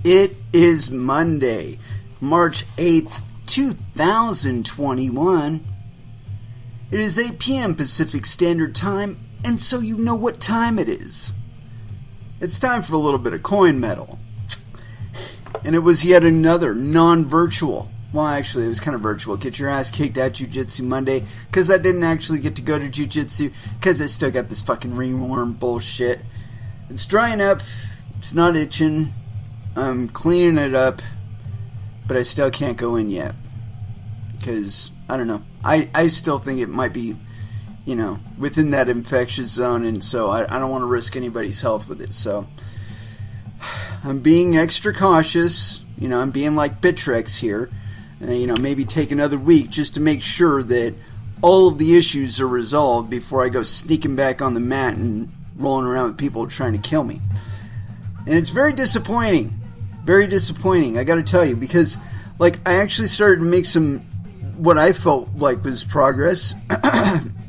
It is Monday, March 8th, 2021. It is 8 p.m. Pacific Standard Time, and so you know what time it is. It's time for a little bit of coin metal. And it was yet another non-virtual. Well, actually, it was kind of virtual. Get your ass kicked at Jiu-Jitsu Monday, because I didn't actually get to go to Jiu-Jitsu, because I still got this fucking ringworm bullshit. It's drying up. It's not itching. I'm cleaning it up, but I still can't go in yet. Because, I don't know. I still think it might be, within that infectious zone, and so I don't want to risk anybody's health with it. So, I'm being extra cautious. I'm being like Bittrex here. Maybe take another week just to make sure that all of the issues are resolved before I go sneaking back on the mat and rolling around with people trying to kill me. And it's very disappointing. Very disappointing, I gotta tell you, because, I actually started to make some, what I felt like was progress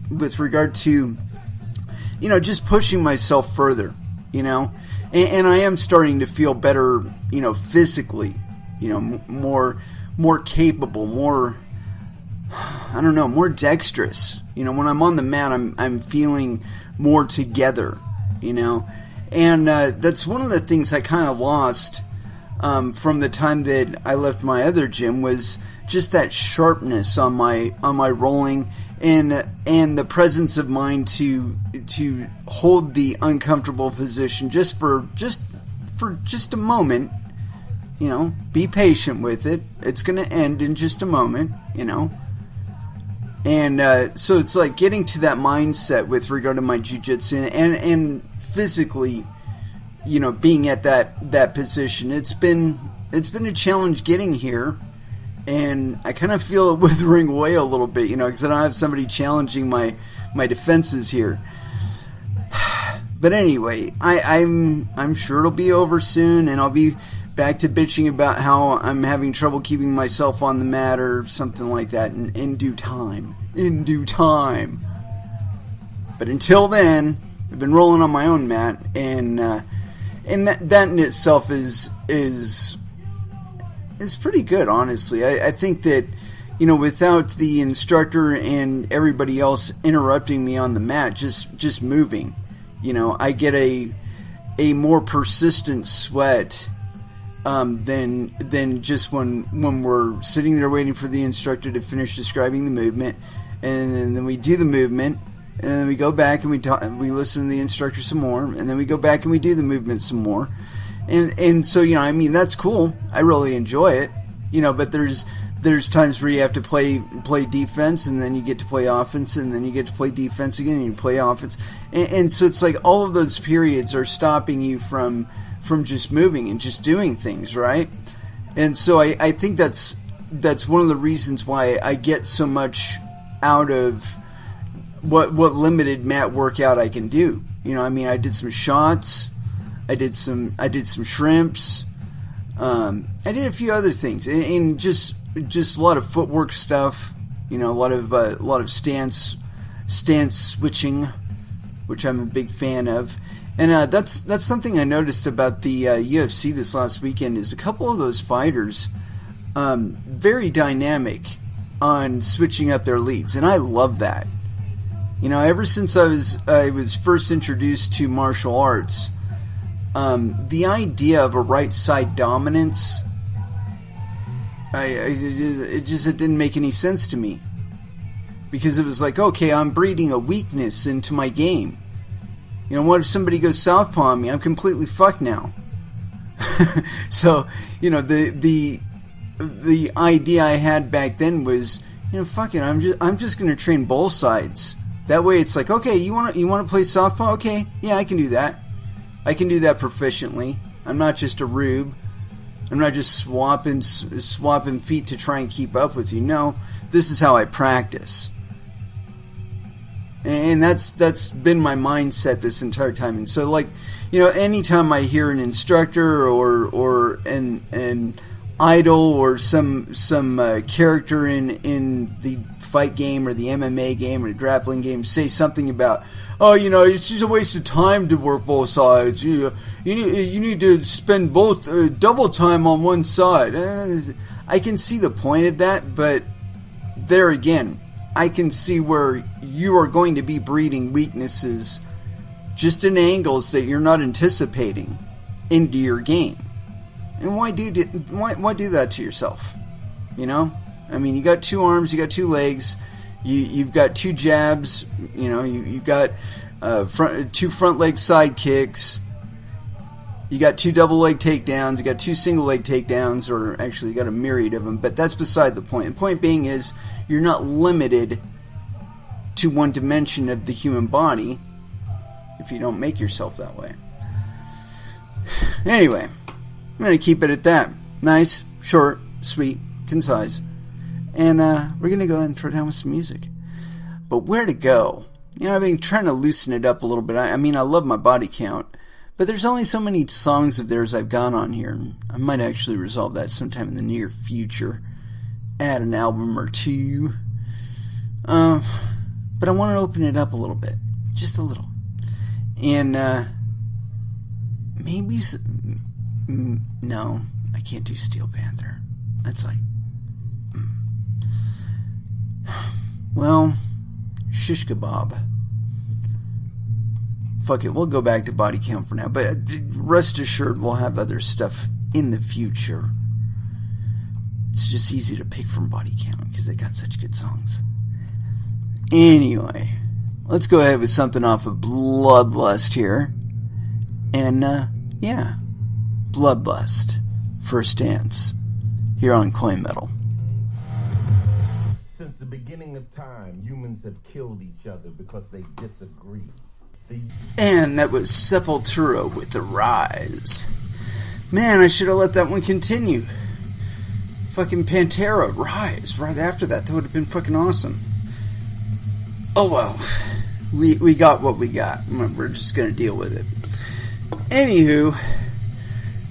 with regard to, just pushing myself further, and I am starting to feel better, physically, more capable, more dexterous. When I'm on the mat, I'm feeling more together, and that's one of the things I kind of lost from the time that I left my other gym, was just that sharpness on my rolling and the presence of mind to hold the uncomfortable position just for a moment. Be patient with it. It's going to end in just a moment. And so it's like getting to that mindset with regard to my jiu-jitsu and physically, being at that position. It's been a challenge getting here, and I kind of feel it withering away a little bit, because I don't have somebody challenging my defenses here. But anyway, I'm sure it'll be over soon, and I'll be back to bitching about how I'm having trouble keeping myself on the mat or something like that in due time. In due time. But until then, I've been rolling on my own mat, and that in itself is pretty good, honestly. I think that, without the instructor and everybody else interrupting me on the mat, just moving, I get a more persistent sweat than just when we're sitting there waiting for the instructor to finish describing the movement, and then we do the movement, and then we go back and we listen to the instructor some more, and then we go back and we do the movement some more, and so that's cool. I really enjoy it, but there's times where you have to play defense, and then you get to play offense, and then you get to play defense again, and you play offense, and so it's like all of those periods are stopping you from just moving and just doing things, right? And so I think that's one of the reasons why I get so much out of what limited mat workout I can do. I did some shots, I did some shrimps, I did a few other things, and just a lot of footwork stuff, a lot of stance switching, which I'm a big fan of. And that's something I noticed about the UFC this last weekend, is a couple of those fighters very dynamic on switching up their leads, and I love that. Ever since I was first introduced to martial arts, the idea of a right side dominance, it didn't make any sense to me, because it was like, okay, I'm breeding a weakness into my game. What if somebody goes southpaw on me? I'm completely fucked now. So, the idea I had back then was, fuck it, I'm just going to train both sides. That way it's like, okay, you want to play southpaw? Okay, yeah, I can do that. I can do that proficiently. I'm not just a rube. I'm not just swapping feet to try and keep up with you. No, this is how I practice. And that's been my mindset this entire time. And so, anytime I hear an instructor or an idol or some character in the fight game or the MMA game or the grappling game say something about, oh, it's just a waste of time to work both sides. You need to spend both double time on one side. I can see the point of that, but there again, I can see where you are going to be breeding weaknesses just in angles that you're not anticipating into your game. And why do that to yourself? I mean, you got 2 arms, you got 2 legs, you've got 2 jabs, you've got 2 front leg side kicks, you got 2 double leg takedowns, you got 2 single leg takedowns, or actually you got a myriad of them, but that's beside the point. The point being is you're not limited to one dimension of the human body if you don't make yourself that way. Anyway, I'm going to keep it at that. Nice, short, sweet, concise. And we're going to go ahead and throw down with some music. But where to go? I've been trying to loosen it up a little bit. I mean, I love my body count. But there's only so many songs of theirs I've got on here. And I might actually resolve that sometime in the near future. Add an album or 2. But I want to open it up a little bit. Just a little. And maybe... no, I can't do Steel Panther. That's like... Well, shish kebab. Fuck it, we'll go back to body count for now. But rest assured, we'll have other stuff in the future. It's just easy to pick from body count because they got such good songs. Anyway, let's go ahead with something off of Bloodlust here. And, yeah, Bloodlust, First Dance, here on Coin Metal. Since the beginning of time, humans have killed each other because they disagree. And that was Sepultura with The Rise. Man, I should have let that one continue. Fucking Pantera, Rise, right after that. That would have been fucking awesome. Oh well. We got what we got. We're just going to deal with it. Anywho,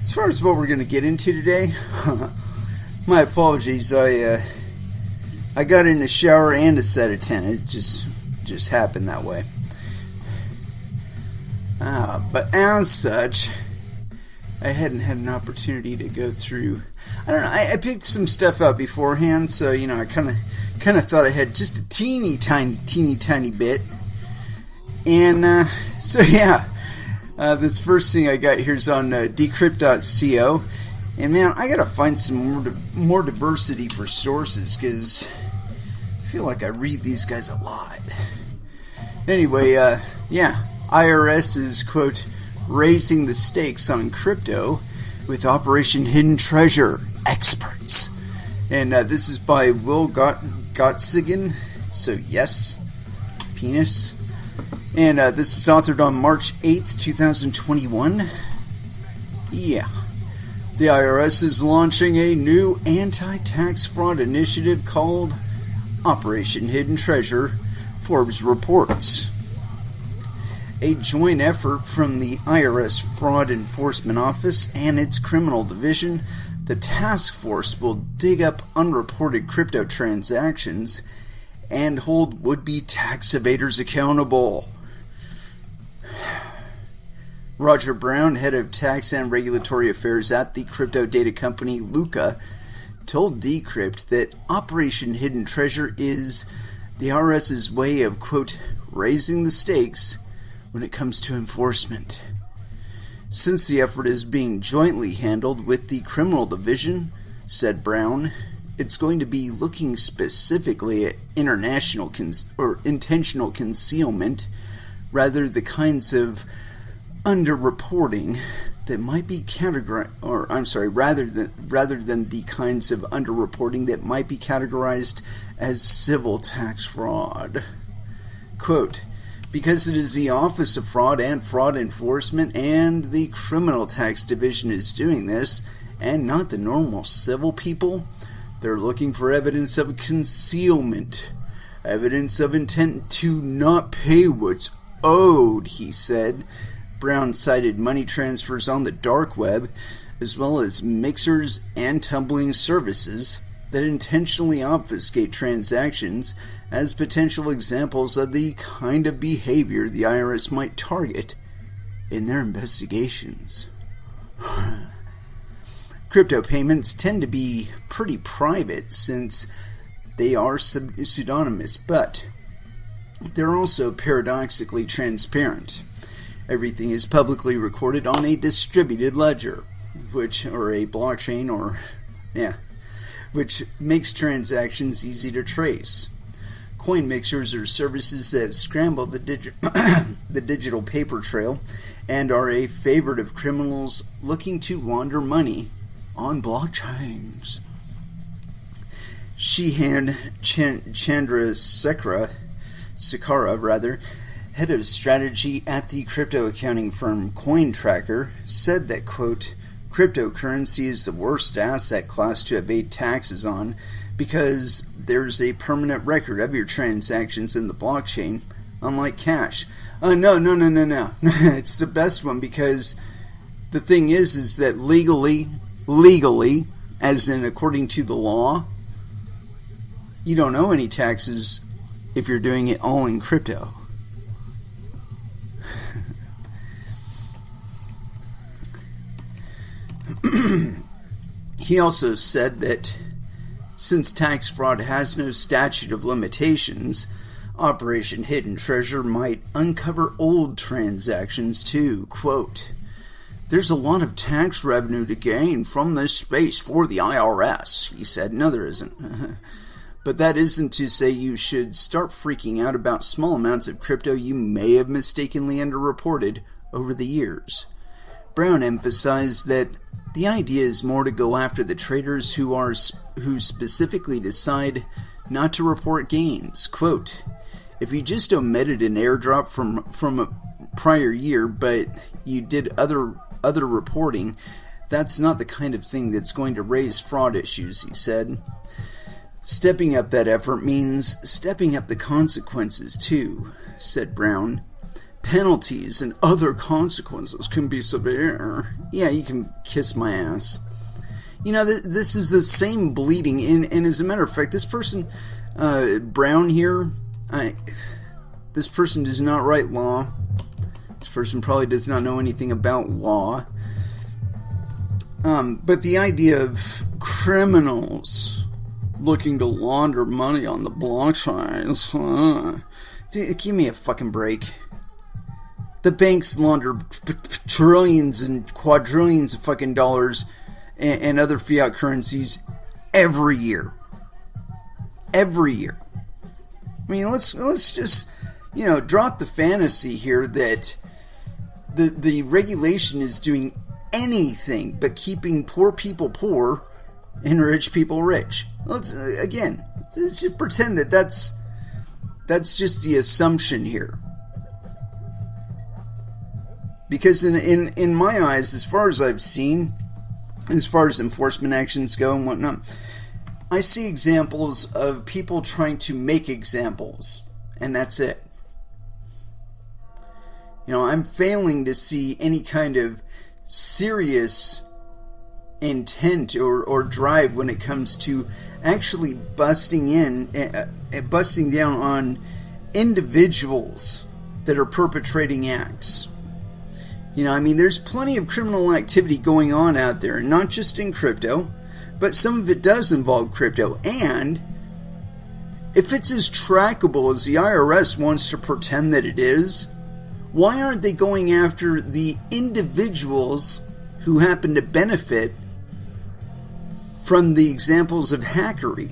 as far as what we're going to get into today, my apologies. I got in a shower and a set of 10. It just happened that way. But as such, I hadn't had an opportunity to go through. I don't know. I picked some stuff out beforehand, so I kind of thought I had just a teeny tiny bit. And so yeah, this first thing I got here is on decrypt.co, and man, I gotta find some more diversity for sources because I feel like I read these guys a lot. Anyway, yeah. IRS is, quote, raising the stakes on crypto with Operation Hidden Treasure experts. And this is by Will Gottsigan. So, yes, penis. And this is authored on March 8th, 2021. Yeah. The IRS is launching a new anti-tax fraud initiative called Operation Hidden Treasure, Forbes reports. A joint effort from the IRS Fraud Enforcement Office and its criminal division, the task force will dig up unreported crypto transactions and hold would-be tax evaders accountable. Roger Brown, head of tax and regulatory affairs at the crypto data company Luca, told Decrypt that Operation Hidden Treasure is the IRS's way of, quote, raising the stakes when it comes to enforcement. Since the effort is being jointly handled with the criminal division, said Brown, it's going to be looking specifically at international intentional concealment, rather the kinds of underreporting that might be categorized, rather than the kinds of underreporting that might be categorized as civil tax fraud. Quote, because it is the Office of Fraud and Fraud Enforcement and the Criminal Tax Division is doing this, and not the normal civil people, they're looking for evidence of concealment, evidence of intent to not pay what's owed, he said. Brown cited money transfers on the dark web, as well as mixers and tumbling services that intentionally obfuscate transactions as potential examples of the kind of behavior the IRS might target in their investigations. Crypto payments tend to be pretty private since they are pseudonymous, but they're also paradoxically transparent. Everything is publicly recorded on a distributed ledger, or a blockchain, which makes transactions easy to trace. Coin mixers are services that scramble the digital paper trail and are a favorite of criminals looking to launder money on blockchains. Shihan Chandrasekhara, head of strategy at the crypto accounting firm CoinTracker, said that, quote, cryptocurrency is the worst asset class to evade taxes on because there's a permanent record of your transactions in the blockchain, unlike cash. No. It's the best one because the thing is that legally, as in according to the law, you don't owe any taxes if you're doing it all in crypto. He also said that since tax fraud has no statute of limitations, Operation Hidden Treasure might uncover old transactions too. Quote, there's a lot of tax revenue to gain from this space for the IRS, he said. No, there isn't. But that isn't to say you should start freaking out about small amounts of crypto you may have mistakenly underreported over the years. Brown emphasized that the idea is more to go after the traders who specifically decide not to report gains. Quote, if you just omitted an airdrop from a prior year, but you did other reporting, that's not the kind of thing that's going to raise fraud issues, he said. Stepping up that effort means stepping up the consequences too, said Brown. Penalties and other consequences can be severe. Yeah, you can kiss my ass. You know, this is the same bleeding. And as a matter of fact, this person, Brown here, this person does not write law. This person probably does not know anything about law. But the idea of criminals looking to launder money on the blockchain, give me a fucking break. The banks launder trillions and quadrillions of fucking dollars and other fiat currencies every year. Every year. I mean, let's just, drop the fantasy here that the regulation is doing anything but keeping poor people poor and rich people rich. Let's just pretend that that's just the assumption here. Because in my eyes, as far as I've seen, as far as enforcement actions go and whatnot, I see examples of people trying to make examples, and that's it. I'm failing to see any kind of serious intent or drive when it comes to actually busting down on individuals that are perpetrating acts. There's plenty of criminal activity going on out there, not just in crypto, but some of it does involve crypto. And if it's as trackable as the IRS wants to pretend that it is, why aren't they going after the individuals who happen to benefit from the examples of hackery?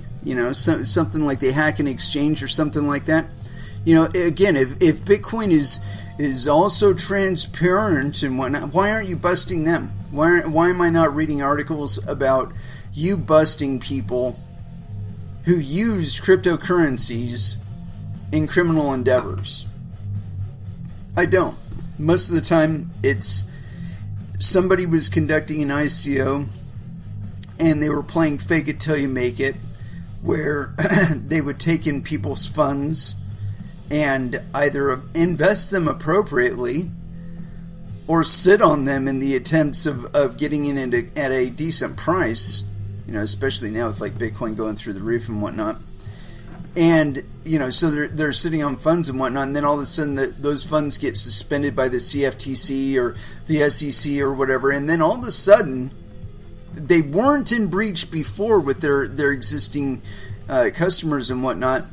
Something like they hack an exchange or something like that. Again, if Bitcoin is also transparent and whatnot, why aren't you busting them? Why am I not reading articles about you busting people who used cryptocurrencies in criminal endeavors? I don't. Most of the time, it's somebody was conducting an ICO and they were playing fake it till you make it, where they would take in people's funds and either invest them appropriately or sit on them in the attempts of getting in at a decent price especially now with like Bitcoin going through the roof and whatnot. And, so they're sitting on funds and whatnot, and then all of a sudden those funds get suspended by the CFTC or the SEC or whatever, and then all of a sudden they weren't in breach before with their existing customers and whatnot,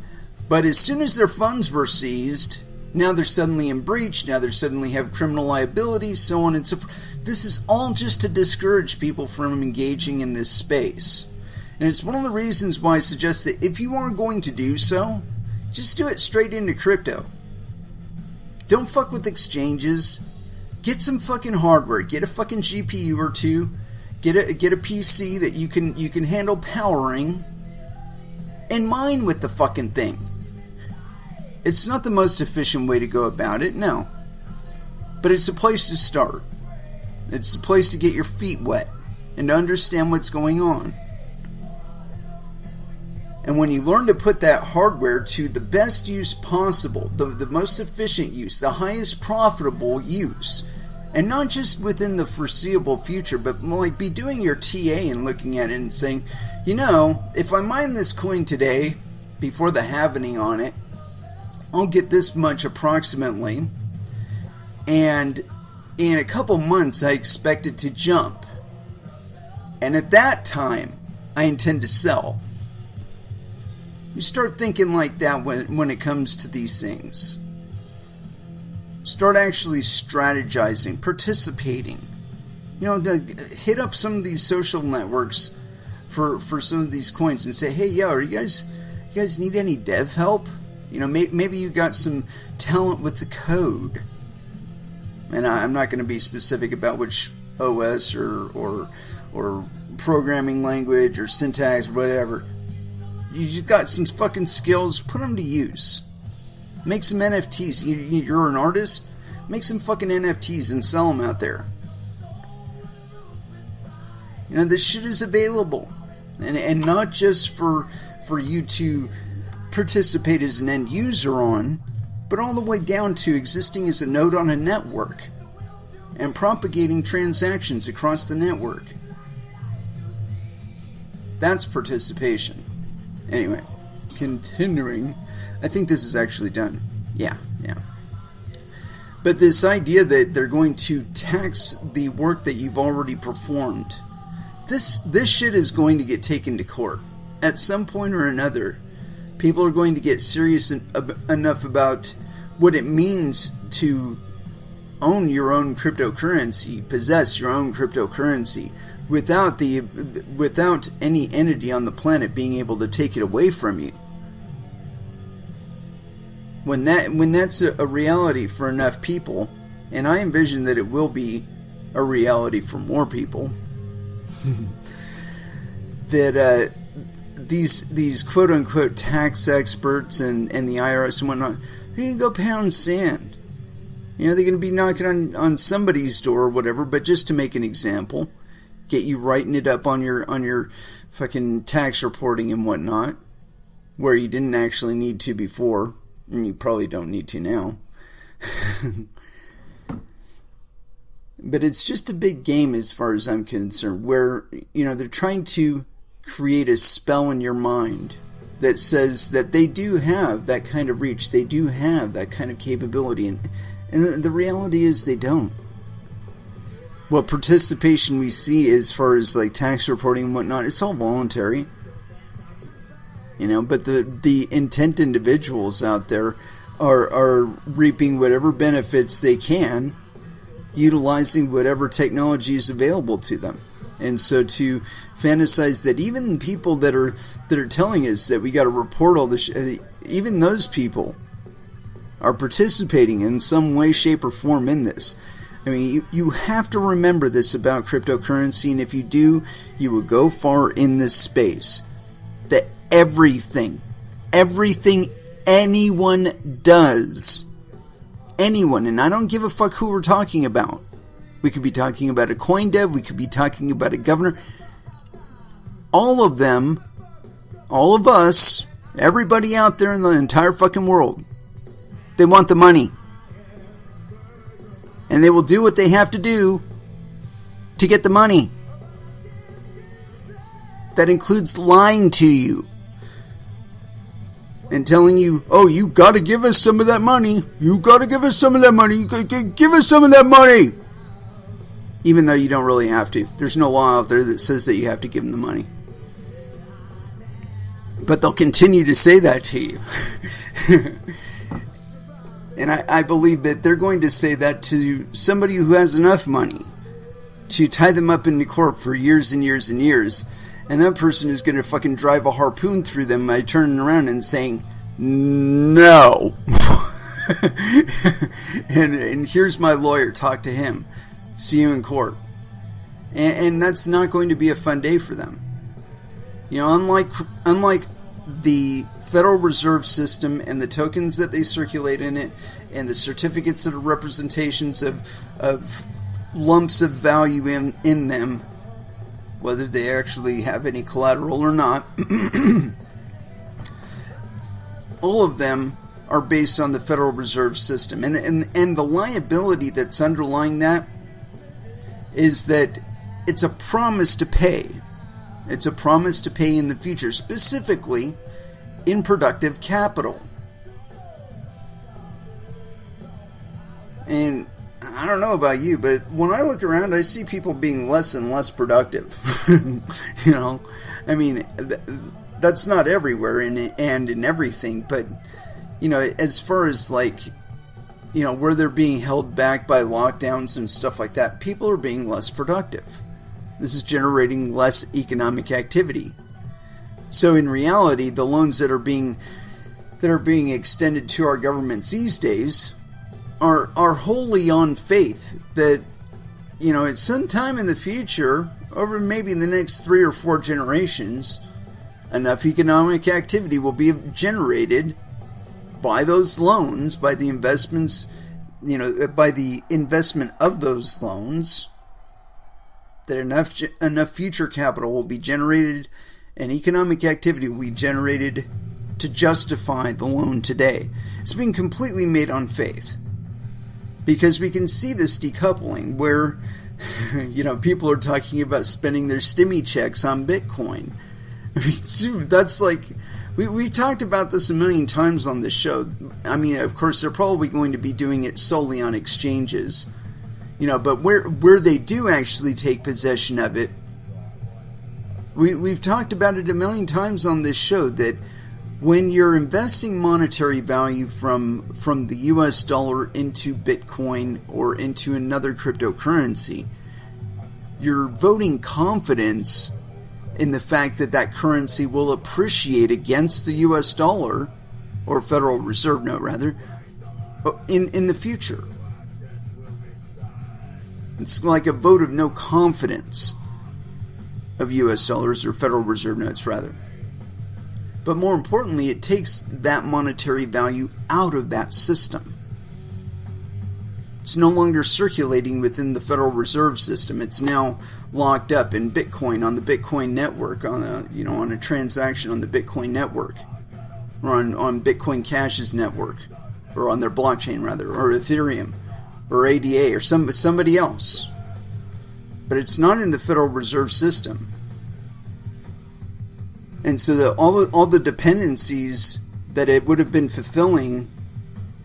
but as soon as their funds were seized, now they're suddenly in breach, now they suddenly have criminal liability, so on and so forth. This is all just to discourage people from engaging in this space. And it's one of the reasons why I suggest that if you are going to do so, just do it straight into crypto. Don't fuck with exchanges. Get some fucking hardware. Get a fucking GPU or two. Get a PC that you can handle powering, and mine with the fucking thing. It's not the most efficient way to go about it, no. But it's a place to start. It's a place to get your feet wet and to understand what's going on. And when you learn to put that hardware to the best use possible, the most efficient use, the highest profitable use, and not just within the foreseeable future, but like be doing your TA and looking at it and saying, if I mine this coin today, before the halving on it, I'll get this much approximately, and in a couple months I expect it to jump. And at that time, I intend to sell. You start thinking like that when it comes to these things. Start actually strategizing, participating. Hit up some of these social networks for some of these coins and say, hey, you guys need any dev help? Maybe you got some talent with the code. And I'm not going to be specific about which OS or programming language or syntax or whatever. You just got some fucking skills, put them to use. Make some NFTs. You're an artist? Make some fucking NFTs and sell them out there. This shit is available. And not just for you to participate as an end user on, but all the way down to existing as a node on a network and propagating transactions across the network. That's participation. Anyway, continuing. I think this is actually done. Yeah. But this idea that they're going to tax the work that you've already performed, this shit is going to get taken to court. At some point or another, people are going to get serious enough about what it means to own your own cryptocurrency, possess your own cryptocurrency, without any entity on the planet being able to take it away from you. When that's a reality for enough people, and I envision that it will be a reality for more people, that these quote unquote tax experts and the IRS and whatnot, they're going to go pound sand. They're going to be knocking on somebody's door or whatever, but just to make an example, get you writing it up on your fucking tax reporting and whatnot, where you didn't actually need to before, and you probably don't need to now. But it's just a big game as far as I'm concerned, where they're trying to create a spell in your mind that says that they do have that kind of reach, they do have that kind of capability, and the reality is they don't. What participation we see as far as like tax reporting and whatnot, it's all voluntary. But the intent individuals out there are reaping whatever benefits they can, utilizing whatever technology is available to them. And so to fantasize that even people that are telling us that we got to report all this, even those people are participating in some way, shape, or form in this. I mean, you have to remember this about cryptocurrency, and if you do, you will go far in this space. That everything anyone does, and I don't give a fuck who we're talking about. We could be talking about a coin dev, we could be talking about a governor. All of them, all of us, everybody out there in the entire fucking world, they want the money. And they will do what they have to do to get the money. That includes lying to you and telling you, oh, you got to give us some of that money. You got to give us some of that money. Give us some of that money. Even though you don't really have to. There's no law out there that says that you have to give them the money. But they'll continue to say that to you. And I believe that they're going to say that to somebody who has enough money to tie them up into court for years and years and years. And that person is going to fucking drive a harpoon through them by turning around and saying, no. and here's my lawyer, talk to him. See you in court. And that's not going to be a fun day for them. You know, unlike the Federal Reserve System and the tokens that they circulate in it and the certificates that are representations of lumps of value in them, whether they actually have any collateral or not, all of them are based on the Federal Reserve System. And the liability that's underlying that is that it's a promise to pay. It's a promise to pay in the future, specifically in productive capital. And I don't know about you, but when I look around, I see people being less and less productive. You know, I mean, that's not everywhere and in everything, but, you know, as far as like, you know, where they're being held back by lockdowns and stuff like that, people are being less productive. This is generating less economic activity. So in reality, the loans that are being extended to our governments these days are wholly on faith that, you know, at some time in the future, over maybe the next 3 or 4 generations, enough economic activity will be generated by those loans, by the investments, you know, by the investment of those loans, that enough future capital will be generated and economic activity will be generated to justify the loan today. It's being completely made on faith. Because we can see this decoupling where, you know, people are talking about spending their stimmy checks on Bitcoin. I mean, dude, that's like, we've talked about this a million times on this show. I mean, of course, they're probably going to be doing it solely on exchanges. You know, but where they do actually take possession of it, we've talked about it a million times on this show, that when you're investing monetary value from the US dollar into Bitcoin or into another cryptocurrency, you're voting confidence in the fact that that currency will appreciate against the US dollar, or Federal Reserve note rather, in the future. It's like a vote of no confidence of US dollars, or Federal Reserve notes rather. But more importantly, it takes that monetary value out of that system. It's no longer circulating within the Federal Reserve System. It's now locked up in Bitcoin, on the Bitcoin network, on a transaction on the Bitcoin network, or on Bitcoin Cash's network, or on their blockchain rather, or Ethereum, or ADA, or somebody else. But it's not in the Federal Reserve System. And so all the dependencies that it would have been fulfilling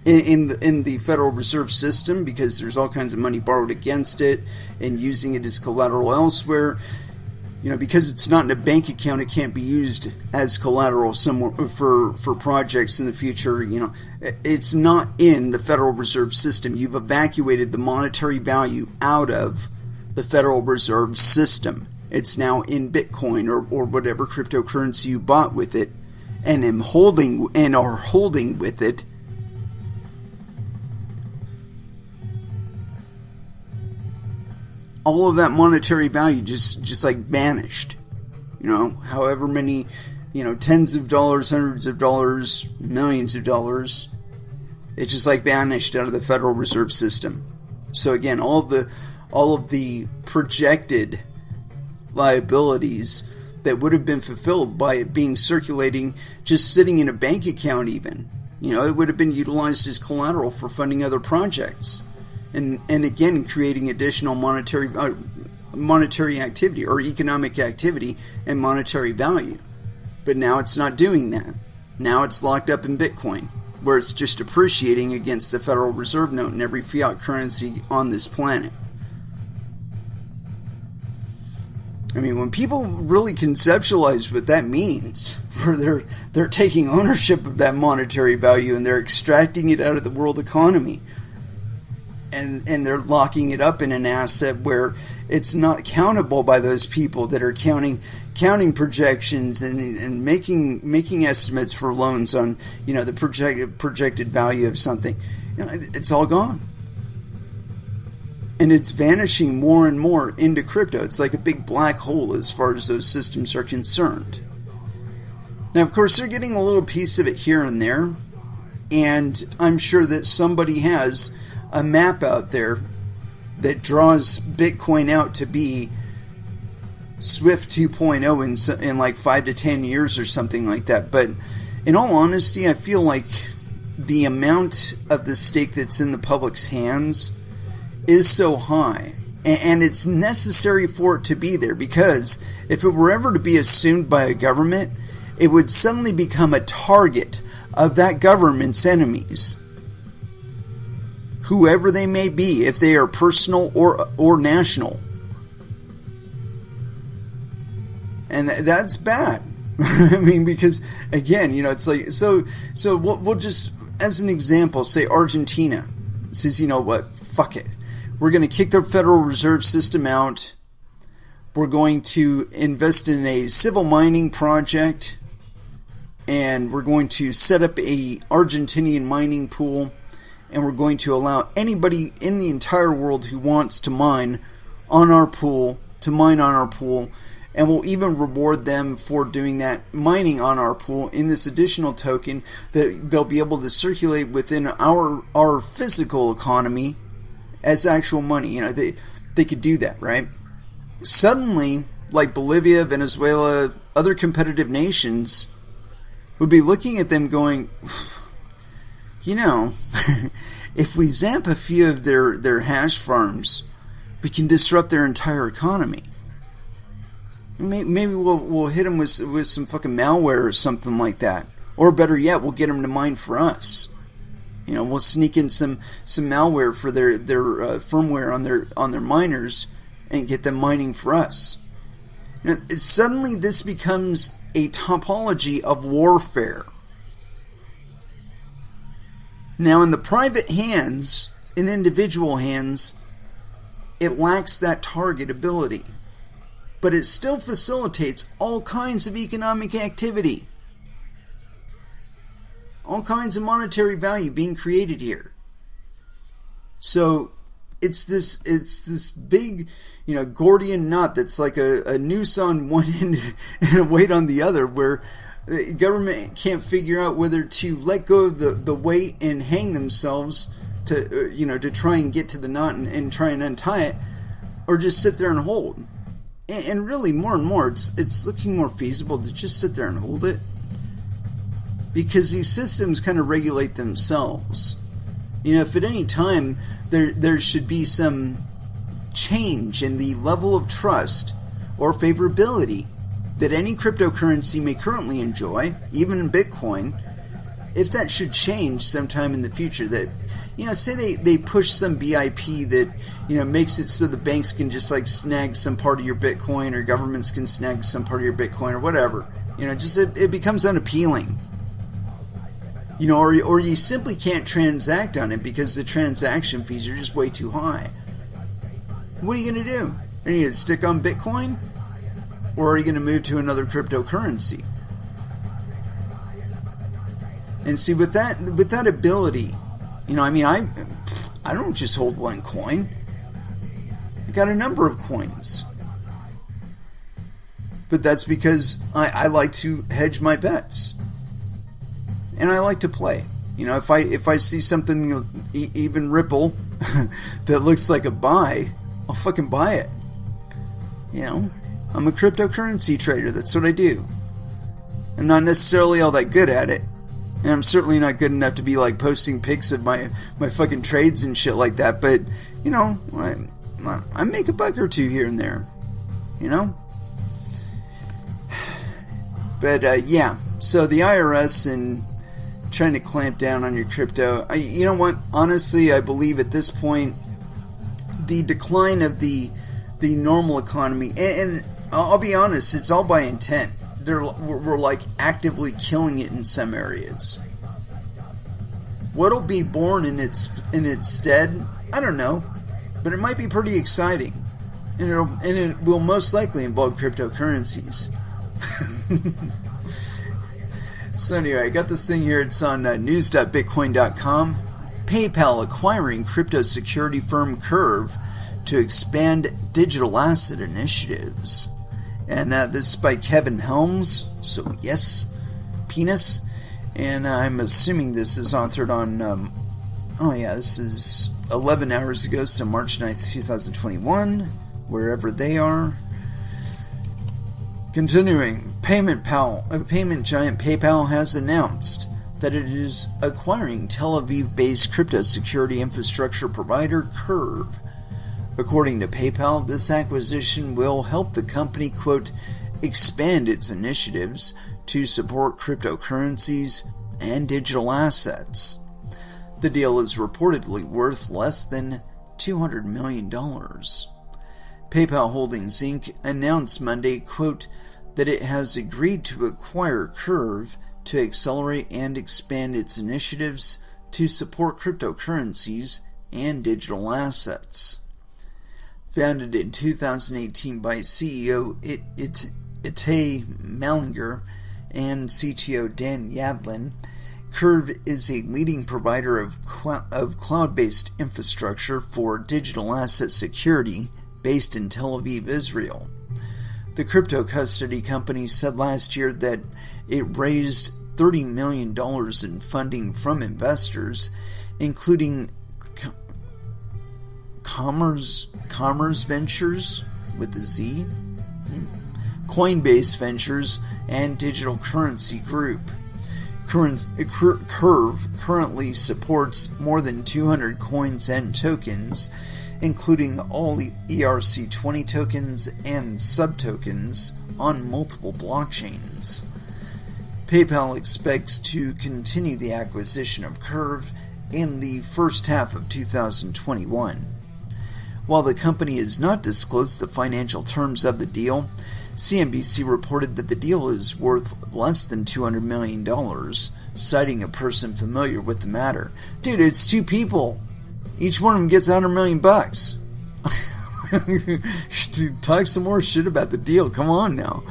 in the Federal Reserve System, because there's all kinds of money borrowed against it and using it as collateral elsewhere, you know, because it's not in a bank account, it can't be used as collateral somewhere for projects in the future. You know, it's not in the Federal Reserve System. You've evacuated the monetary value out of the Federal Reserve System. It's now in Bitcoin or whatever cryptocurrency you bought with it, and are holding with it. All of that monetary value just like vanished. You know, however many, you know, tens of dollars, hundreds of dollars, millions of dollars, it just like vanished out of the Federal Reserve System. So again, all of the projected liabilities that would have been fulfilled by it being circulating, just sitting in a bank account even, you know, it would have been utilized as collateral for funding other projects. And again, creating additional monetary, monetary activity or economic activity and monetary value. But now it's not doing that. Now it's locked up in Bitcoin, where it's just appreciating against the Federal Reserve note and every fiat currency on this planet. I mean, when people really conceptualize what that means, where they're taking ownership of that monetary value and they're extracting it out of the world economy, and they're locking it up in an asset where it's not countable by those people that are counting projections and making estimates for loans on, you know, the projected value of something. You know, it's all gone. And it's vanishing more and more into crypto. It's like a big black hole as far as those systems are concerned. Now, of course, they're getting a little piece of it here and there. And I'm sure that somebody has a map out there that draws Bitcoin out to be Swift 2.0 in like 5 to 10 years or something like that. But in all honesty, I feel like the amount of the stake that's in the public's hands is so high, and it's necessary for it to be there, because if it were ever to be assumed by a government, it would suddenly become a target of that government's enemies, whoever they may be, if they are personal or national. And that's bad. I mean, because again, you know, it's like, so we'll just, as an example, say Argentina says, you know what, fuck it. We're going to kick the Federal Reserve System out. We're going to invest in a civil mining project. And we're going to set up a Argentinian mining pool. And we're going to allow anybody in the entire world who wants to mine on our pool to mine on our pool. And we'll even reward them for doing that mining on our pool in this additional token that they'll be able to circulate within our physical economy as actual money. You know, they could do that, right? Suddenly, like Bolivia, Venezuela, other competitive nations would be looking at them going, you know, if we zap a few of their hash farms, we can disrupt their entire economy. Maybe we'll hit them with some fucking malware or something like that. Or better yet, we'll get them to mine for us. You know, we'll sneak in some malware for their firmware on their miners and get them mining for us. You know, suddenly this becomes a topology of warfare. Now, in the private hands, in individual hands, it lacks that target ability. But it still facilitates all kinds of economic activity. All kinds of monetary value being created here. So it's this big, you know, Gordian knot that's like a noose on one end and a weight on the other, where the government can't figure out whether to let go of the weight and hang themselves to, you know, to try and get to the knot and try and untie it, or just sit there and hold. And really, more and more, it's looking more feasible to just sit there and hold it. Because these systems kind of regulate themselves. You know, if at any time there should be some change in the level of trust or favorability that any cryptocurrency may currently enjoy, even in Bitcoin, if that should change sometime in the future, that, you know, say they push some BIP that, you know, makes it so the banks can just like snag some part of your Bitcoin, or governments can snag some part of your Bitcoin, or whatever. You know, just it becomes unappealing. You know, or you simply can't transact on it because the transaction fees are just way too high. What are you going to do? Are you going to stick on Bitcoin? Or are you going to move to another cryptocurrency? And see, with that ability, you know, I mean, I don't just hold one coin. I got a number of coins. But that's because I like to hedge my bets. And I like to play. You know, if I see something, even Ripple, that looks like a buy, I'll fucking buy it. You know, I'm a cryptocurrency trader. That's what I do. I'm not necessarily all that good at it. And I'm certainly not good enough to be like posting pics of my fucking trades and shit like that. But, you know, I make a buck or two here and there, you know. But yeah, so the IRS and trying to clamp down on your crypto. You know what? Honestly, I believe at this point, the decline of the normal economy, and I'll be honest, it's all by intent. We're like actively killing it in some areas. What'll be born in its stead? I don't know, but it might be pretty exciting, and it will most likely involve cryptocurrencies. So anyway, I got this thing here. It's on news.bitcoin.com. PayPal acquiring crypto security firm Curve to expand digital asset initiatives. And this is by Kevin Helms. So yes, penis. And I'm assuming this is authored on, this is 11 hours ago, so March 9th, 2021, wherever they are. Continuing, payment giant PayPal has announced that it is acquiring Tel Aviv-based crypto security infrastructure provider Curve. According to PayPal, this acquisition will help the company, quote, expand its initiatives to support cryptocurrencies and digital assets. The deal is reportedly worth less than $200 million. PayPal Holdings Inc. announced Monday, quote, that it has agreed to acquire Curve to accelerate and expand its initiatives to support cryptocurrencies and digital assets. Founded in 2018 by CEO Itay Malinger and CTO Dan Yadlin, Curve is a leading provider of cloud-based infrastructure for digital asset security based in Tel Aviv, Israel. The crypto custody company said last year that it raised $30 million in funding from investors, including Commerce Ventures with a Z, Coinbase Ventures, and Digital Currency Group. Curve currently supports more than 200 coins and tokens, including all ERC20 tokens and subtokens on multiple blockchains. PayPal expects to continue the acquisition of Curve in the first half of 2021. While the company has not disclosed the financial terms of the deal, CNBC reported that the deal is worth less than $200 million, citing a person familiar with the matter. Dude, it's two people. Each one of them gets $100 million. Dude, talk some more shit about the deal. Come on now.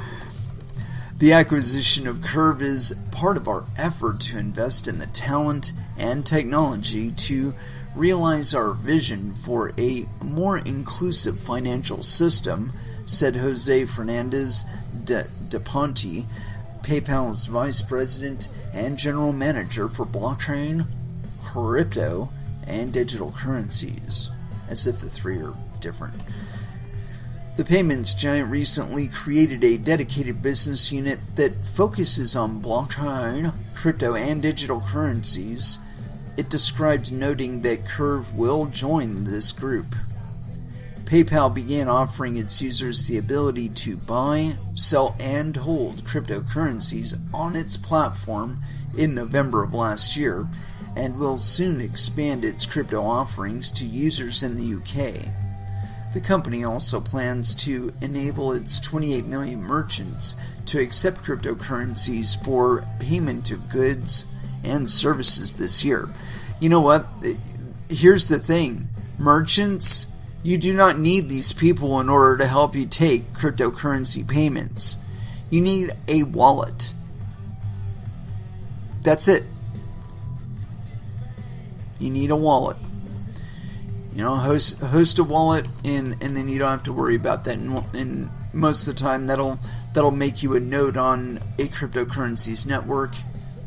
The acquisition of Curve is part of our effort to invest in the talent and technology to realize our vision for a more inclusive financial system, said Jose Fernandez de Ponte, PayPal's vice president and general manager for blockchain, crypto, and digital currencies, as if the three are different. The payments giant recently created a dedicated business unit that focuses on blockchain, crypto, and digital currencies. It described, noting that Curve will join this group. PayPal began offering its users the ability to buy, sell, and hold cryptocurrencies on its platform in November of last year, and will soon expand its crypto offerings to users in the UK. The company also plans to enable its 28 million merchants to accept cryptocurrencies for payment of goods and services this year. You know what? Here's the thing. Merchants, you do not need these people in order to help you take cryptocurrency payments. You need a wallet. That's it. You need a wallet. You know, host a wallet, and then you don't have to worry about that. And most of the time, that'll make you a node on a cryptocurrencies network.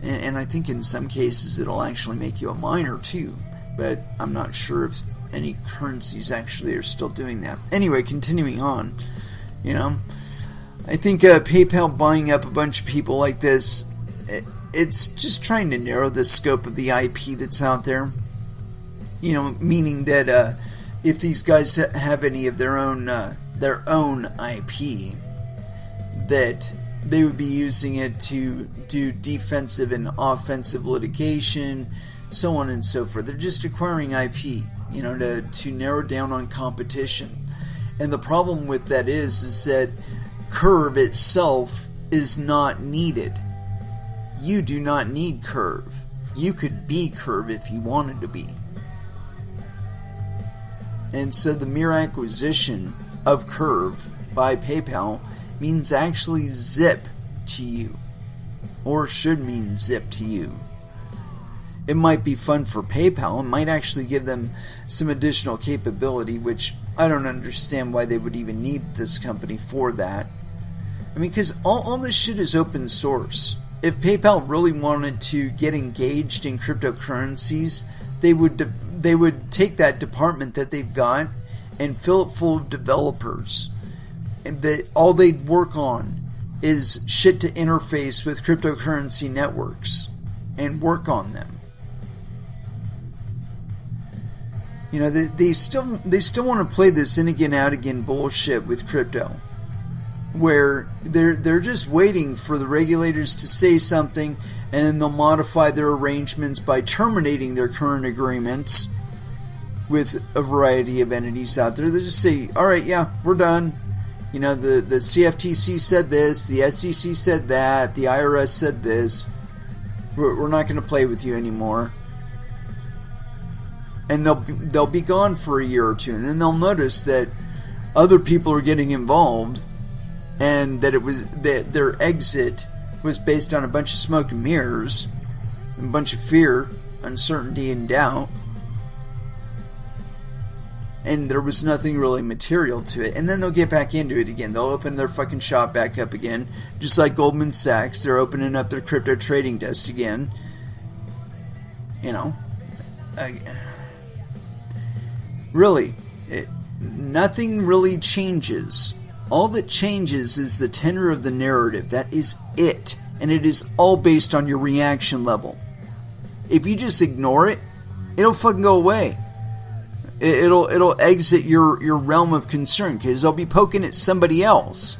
And I think in some cases it'll actually make you a miner too. But I'm not sure if any currencies actually are still doing that. Anyway, continuing on, you know, I think PayPal buying up a bunch of people like this, it's just trying to narrow the scope of the IP that's out there. You know, meaning that if these guys have any of their own IP, that they would be using it to do defensive and offensive litigation, so on and so forth. They're just acquiring IP, to narrow down on competition. And the problem with that is that Curve itself is not needed. You do not need Curve. You could be Curve if you wanted to be. And so the mere acquisition of Curve by PayPal means actually zip to you, or should mean zip to you. It might be fun for PayPal. It might actually give them some additional capability, which I don't understand why they would even need this company for that. I mean, because all this shit is open source. If PayPal really wanted to get engaged in cryptocurrencies, they would take that department that they've got and fill it full of developers. And that all they'd work on is shit to interface with cryptocurrency networks and work on them. They still want to play this in again out again bullshit with crypto, where they're just waiting for the regulators to say something, and then they'll modify their arrangements by terminating their current agreements with a variety of entities out there. They just say, all right, yeah, we're done. The CFTC said this, the SEC said that, the IRS said this. We're not going to play with you anymore. And they'll be gone for a year or two, and then they'll notice that other people are getting involved, and that their exit was based on a bunch of smoke and mirrors, and a bunch of fear, uncertainty, and doubt, and there was nothing really material to it. And then they'll get back into it again. They'll open their fucking shop back up again, just like Goldman Sachs. They're opening up their crypto trading desk again. Really, nothing really changes. All that changes is the tenor of the narrative. That is it. And it is all based on your reaction level. If you just ignore it, it'll fucking go away. It'll exit your realm of concern, because they'll be poking at somebody else.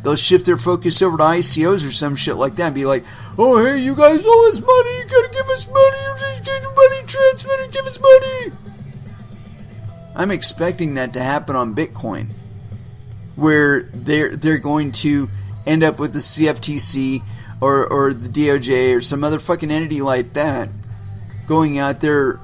They'll shift their focus over to ICOs or some shit like that and be like, oh, hey, you guys owe us money. You gotta give us money. You just get your money transmitted. Give us money. I'm expecting that to happen on Bitcoin, where they're going to end up with the CFTC or the DOJ or some other fucking entity like that going out there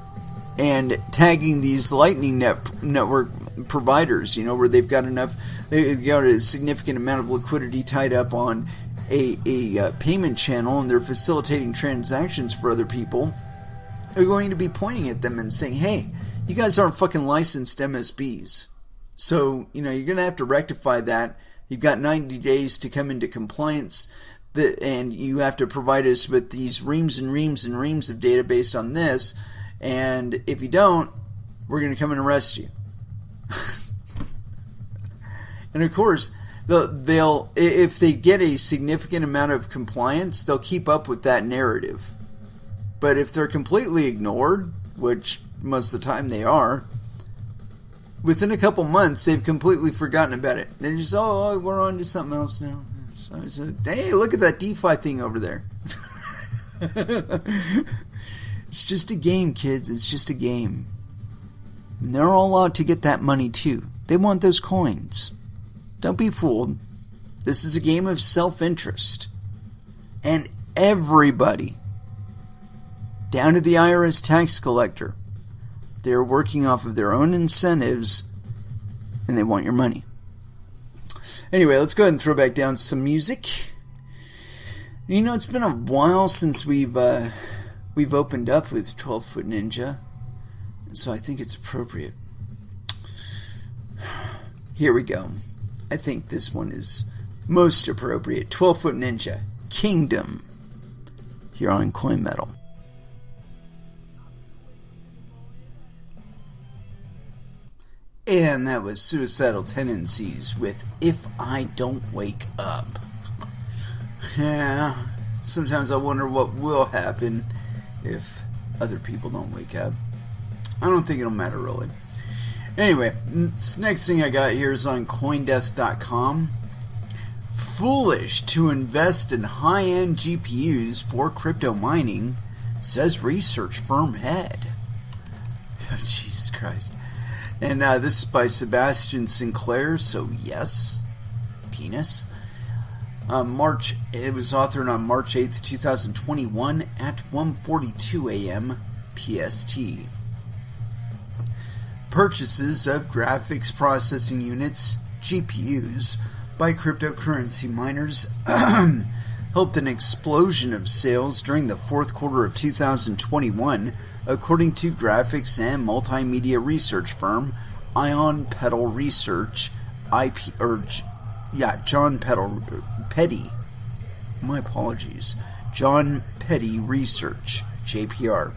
and tagging these Lightning Network providers, where they've got a significant amount of liquidity tied up on a payment channel, and they're facilitating transactions for other people. They're going to be pointing at them and saying, hey, you guys aren't fucking licensed MSBs. So, you're going to have to rectify that. You've got 90 days to come into compliance, and you have to provide us with these reams and reams and reams of data based on this. And if you don't, we're going to come and arrest you. And of course, they'll if they get a significant amount of compliance, they'll keep up with that narrative. But if they're completely ignored, which most of the time they are, within a couple months, they've completely forgotten about it. They're just, we're on to something else now. So, hey, look at that DeFi thing over there. It's just a game, kids. It's just a game. And they're all out to get that money, too. They want those coins. Don't be fooled. This is a game of self-interest. And everybody, down to the IRS tax collector, they're working off of their own incentives, and they want your money. Anyway, let's go ahead and throw back down some music. It's been a while since we've opened up with 12-Foot Ninja, and so I think it's appropriate. Here we go. I think this one is most appropriate. 12-Foot Ninja, Kingdom, here on Coin Metal. And that was Suicidal Tendencies with If I Don't Wake Up. Yeah, sometimes I wonder what will happen if other people don't wake up. I don't think it'll matter really. Anyway, this next thing I got here is on Coindesk.com. Foolish to invest in high-end GPUs for crypto mining, says research firm head. Oh, Jesus Christ. And this is by Sebastian Sinclair, so yes, penis. It was authored on March 8th, 2021 at 1:42 a.m. PST. Purchases of graphics processing units, GPUs, by cryptocurrency miners helped an explosion of sales during the fourth quarter of 2021, according to graphics and multimedia research firm Ion Pedal Research, John Petty. My apologies. John Petty Research, JPR.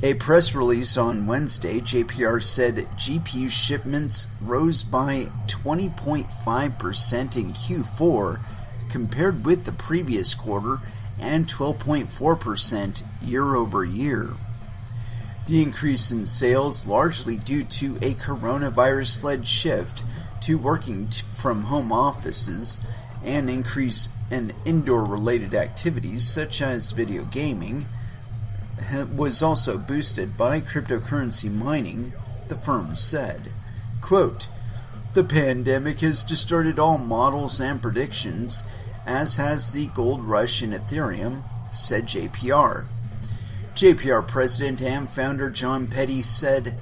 A press release on Wednesday, JPR said GPU shipments rose by 20.5% in Q4 compared with the previous quarter and 12.4% year over year. The increase in sales largely due to a coronavirus-led shift to working from home offices and increase in indoor-related activities such as video gaming was also boosted by cryptocurrency mining, the firm said. Quote, "The pandemic has distorted all models and predictions, as has the gold rush in Ethereum," said JPR. JPR president and founder John Petty said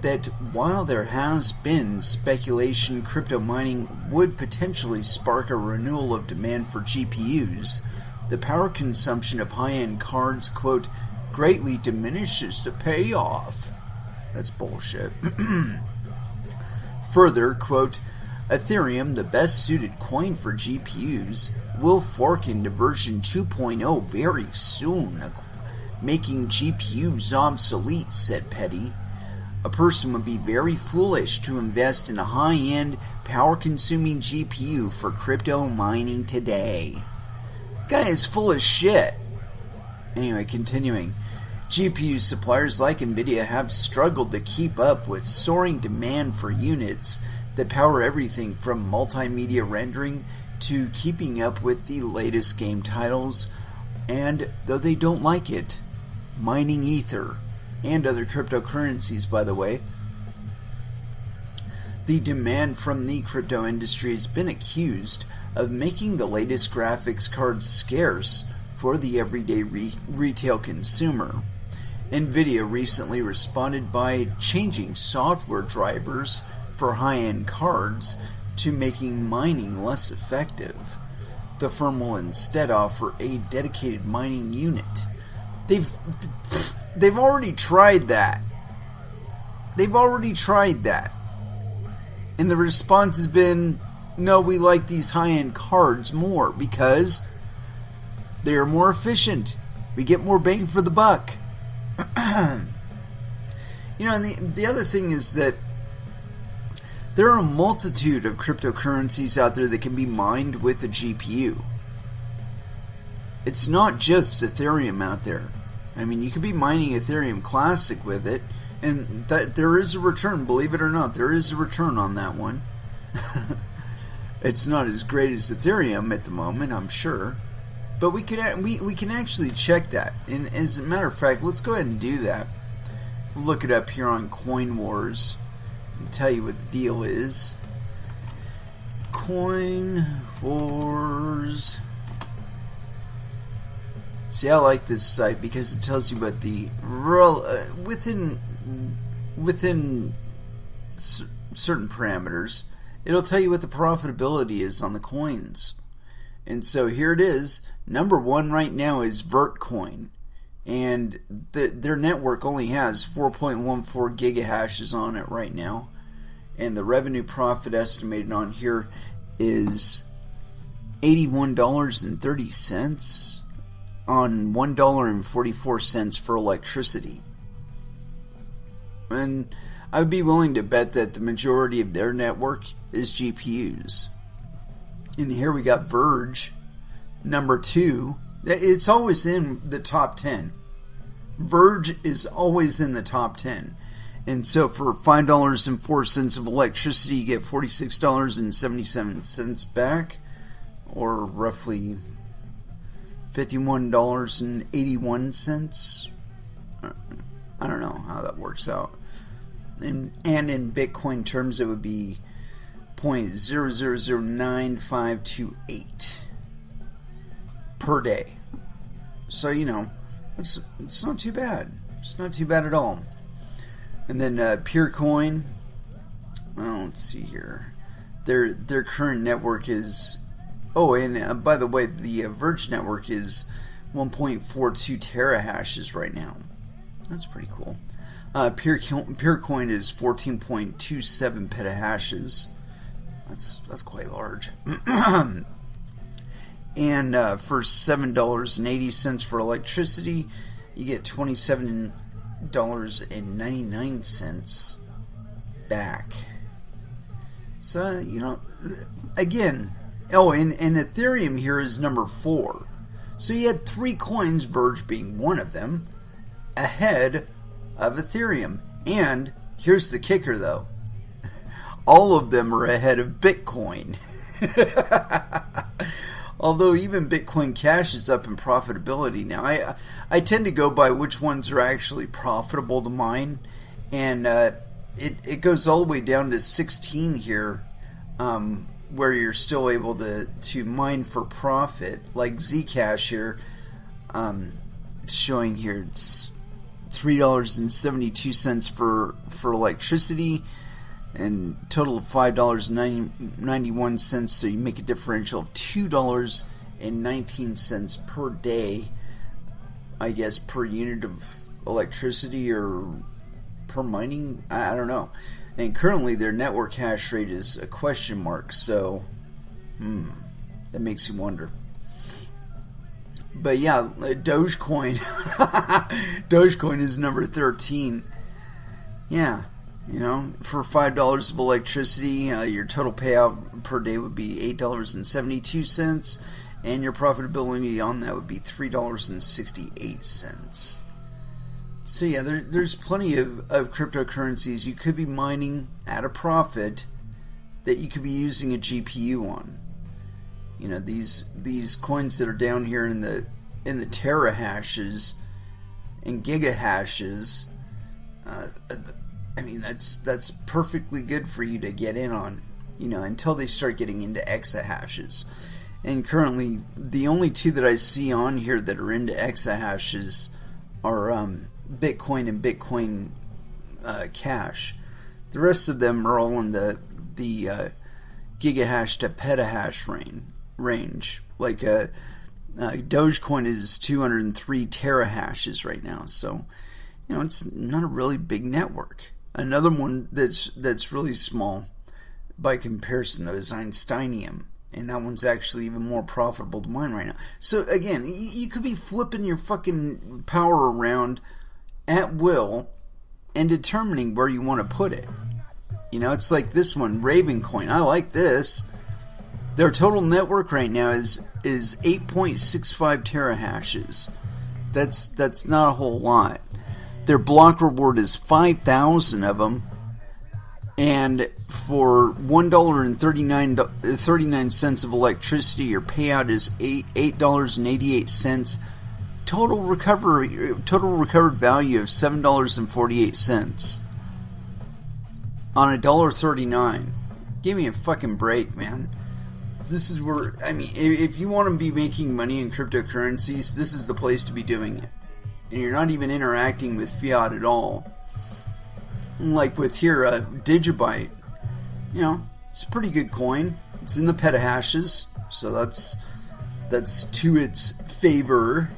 that while there has been speculation crypto mining would potentially spark a renewal of demand for GPUs, the power consumption of high-end cards, quote, "greatly diminishes the payoff." That's bullshit. Further, quote, "Ethereum, the best suited coin for GPUs, will fork into version 2.0 very soon, making GPUs obsolete," said Petty. "A person would be very foolish to invest in a high-end, power-consuming GPU for crypto mining today." Guy is full of shit. Anyway, continuing. GPU suppliers like Nvidia have struggled to keep up with soaring demand for units that power everything from multimedia rendering to keeping up with the latest game titles, and, though they don't like it, mining Ether and other cryptocurrencies, by the way. The demand from the crypto industry has been accused of making the latest graphics cards scarce for the everyday retail consumer. Nvidia recently responded by changing software drivers for high-end cards to making mining less effective. The firm will instead offer a dedicated mining unit. They've already tried that. And the response has been, no, we like these high-end cards more because they are more efficient. We get more bang for the buck. And the other thing is that there are a multitude of cryptocurrencies out there that can be mined with a GPU. It's not just Ethereum out there. I mean, you could be mining Ethereum Classic with it, and that there is a return, believe it or not. There is a return on that one. It's not as great as Ethereum at the moment, I'm sure. But we can actually check that. And as a matter of fact, let's go ahead and do that. Look it up here on Coin Wars and tell you what the deal is. Coin Wars. See, I like this site because it tells you what the within certain parameters, it'll tell you what the profitability is on the coins. And so here it is. Number one right now is Vertcoin, and their network only has 4.14 gigahashes on it right now, and the revenue profit estimated on here is $81.30 on $1.44 for electricity. And I would be willing to bet that the majority of their network is GPUs. And here we got Verge, number 2. It's always in the top 10. Verge is always in the top 10. And so for $5.04 of electricity, you get $46.77 back, or roughly $51.81. I don't know how that works out. And in Bitcoin terms, it would be 0.000958 per day. So, it's not too bad. It's not too bad at all. And then PureCoin, well, let's see here. Their current network is, and by the way, the Verge network is 1.42 terahashes right now. That's pretty cool. PureCoin is 14.27 petahashes. That's quite large. And for $7.80 for electricity, you get $27.99 back. So, again, and Ethereum here is number 4. So you had 3 coins, Verge being one of them, ahead of Ethereum. And here's the kicker, though. All of them are ahead of Bitcoin. Although even Bitcoin Cash is up in profitability now. I tend to go by which ones are actually profitable to mine. And it goes all the way down to 16 here, where you're still able to mine for profit. Like Zcash here, it's showing here it's $3.72 for electricity, and total of $5.91, so you make a differential of $2.19 per day, I guess, per unit of electricity or per mining. I don't know. And currently their network hash rate is a question mark, so that makes you wonder. But yeah, Dogecoin Dogecoin is number 13. Yeah, for $5 of electricity, your total payout per day would be $8.72, and your profitability on that would be $3.68. So yeah, there's plenty of cryptocurrencies you could be mining at a profit that you could be using a GPU on. These coins that are down here in the terahashes and gigahashes. That's perfectly good for you to get in on, until they start getting into exahashes. And currently, the only 2 that I see on here that are into exahashes are Bitcoin and Bitcoin Cash. The rest of them are all in the gigahash to petahash range. Like Dogecoin is 203 terahashes right now, so it's not a really big network. Another one that's really small by comparison, though, is Einsteinium, and that one's actually even more profitable to mine right now. So again, you could be flipping your fucking power around at will and determining where you want to put it. It's like this one, Ravencoin. I like this. Their total network right now is 8.65 terahashes. That's not a whole lot. Their block reward is 5,000 of them, and for $1.39 of electricity, your payout is $8.88. Total recovered value of $7.48 on $1.39. Give me a fucking break, man. This is where, if you want to be making money in cryptocurrencies, this is the place to be doing it. And you're not even interacting with fiat at all. Like with here, Digibyte, it's a pretty good coin. It's in the petahashes, so that's to its favor.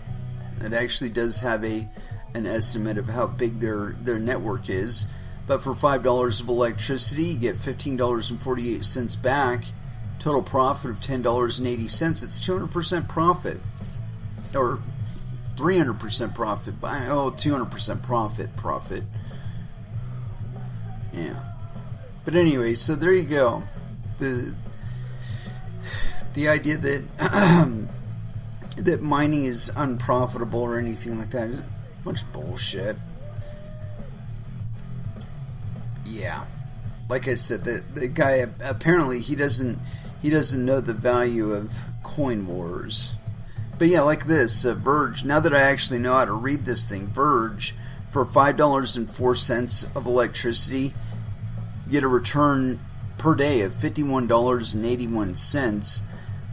It actually does have an estimate of how big their network is. But for $5 of electricity, you get $15.48 back. Total profit of $10.80. It's 200% profit, or 300% profit. 200% profit. Yeah. But anyway, so there you go. The idea that that mining is unprofitable or anything like that is a bunch of bullshit. Yeah. Like I said, the guy, apparently he doesn't know the value of coin wars. But yeah, like this, Verge, now that I actually know how to read this thing, Verge, for $5.04 of electricity, you get a return per day of $51.81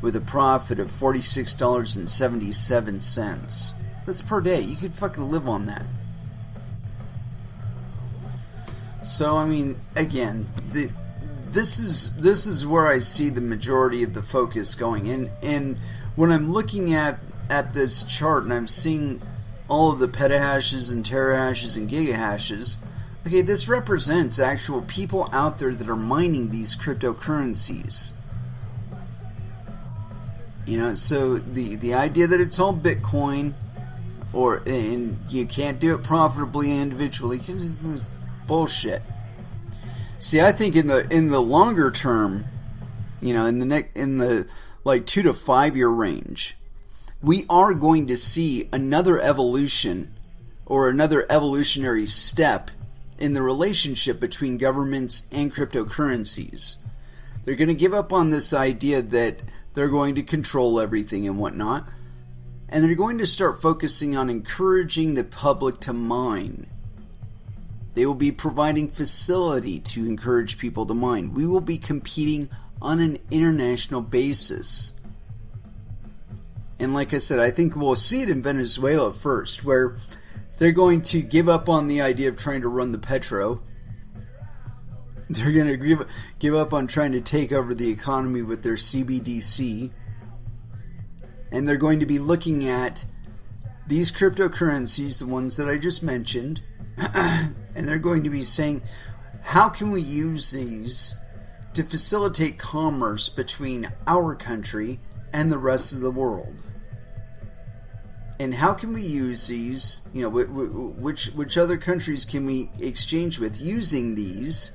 with a profit of $46.77. That's per day. You could fucking live on that. So, I mean, again, this is where I see the majority of the focus going. And when I'm looking at this chart and I'm seeing all of the petahashes and terahashes and gigahashes, okay, this represents actual people out there that are mining these cryptocurrencies. You know, so the idea that it's all Bitcoin, and you can't do it profitably individually, bullshit. See, I think in the longer term, you know, in the like 2 to 5 year range, we are going to see another evolution or another evolutionary step in the relationship between governments and cryptocurrencies. They're going to give up on this idea that they're going to control everything and whatnot, and they're going to start focusing on encouraging the public to mine. They will be providing facility to encourage people to mine. We will be competing on an international basis. And like I said, I think we'll see it in Venezuela first, where they're going to give up on the idea of trying to run the petro. They're going to give up on trying to take over the economy with their CBDC. And they're going to be looking at these cryptocurrencies, the ones that I just mentioned, and they're going to be saying, how can we use these to facilitate commerce between our country and the rest of the world? And how can we use these, you know, which other countries can we exchange with using these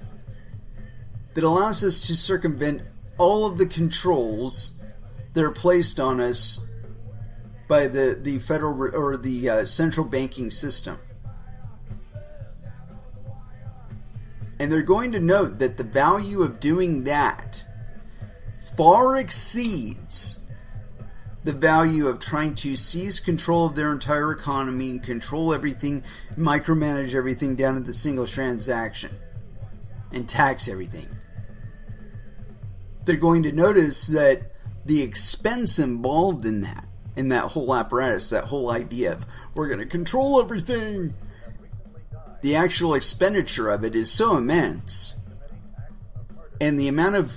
that allows us to circumvent all of the controls that are placed on us by the federal or the central banking system? And they're going to note that the value of doing that far exceeds the value of trying to seize control of their entire economy and control everything, micromanage everything down to the single transaction, and tax everything. They're going to notice that the expense involved in that whole apparatus, that whole idea of we're going to control everything, the actual expenditure of it is so immense, and the amount of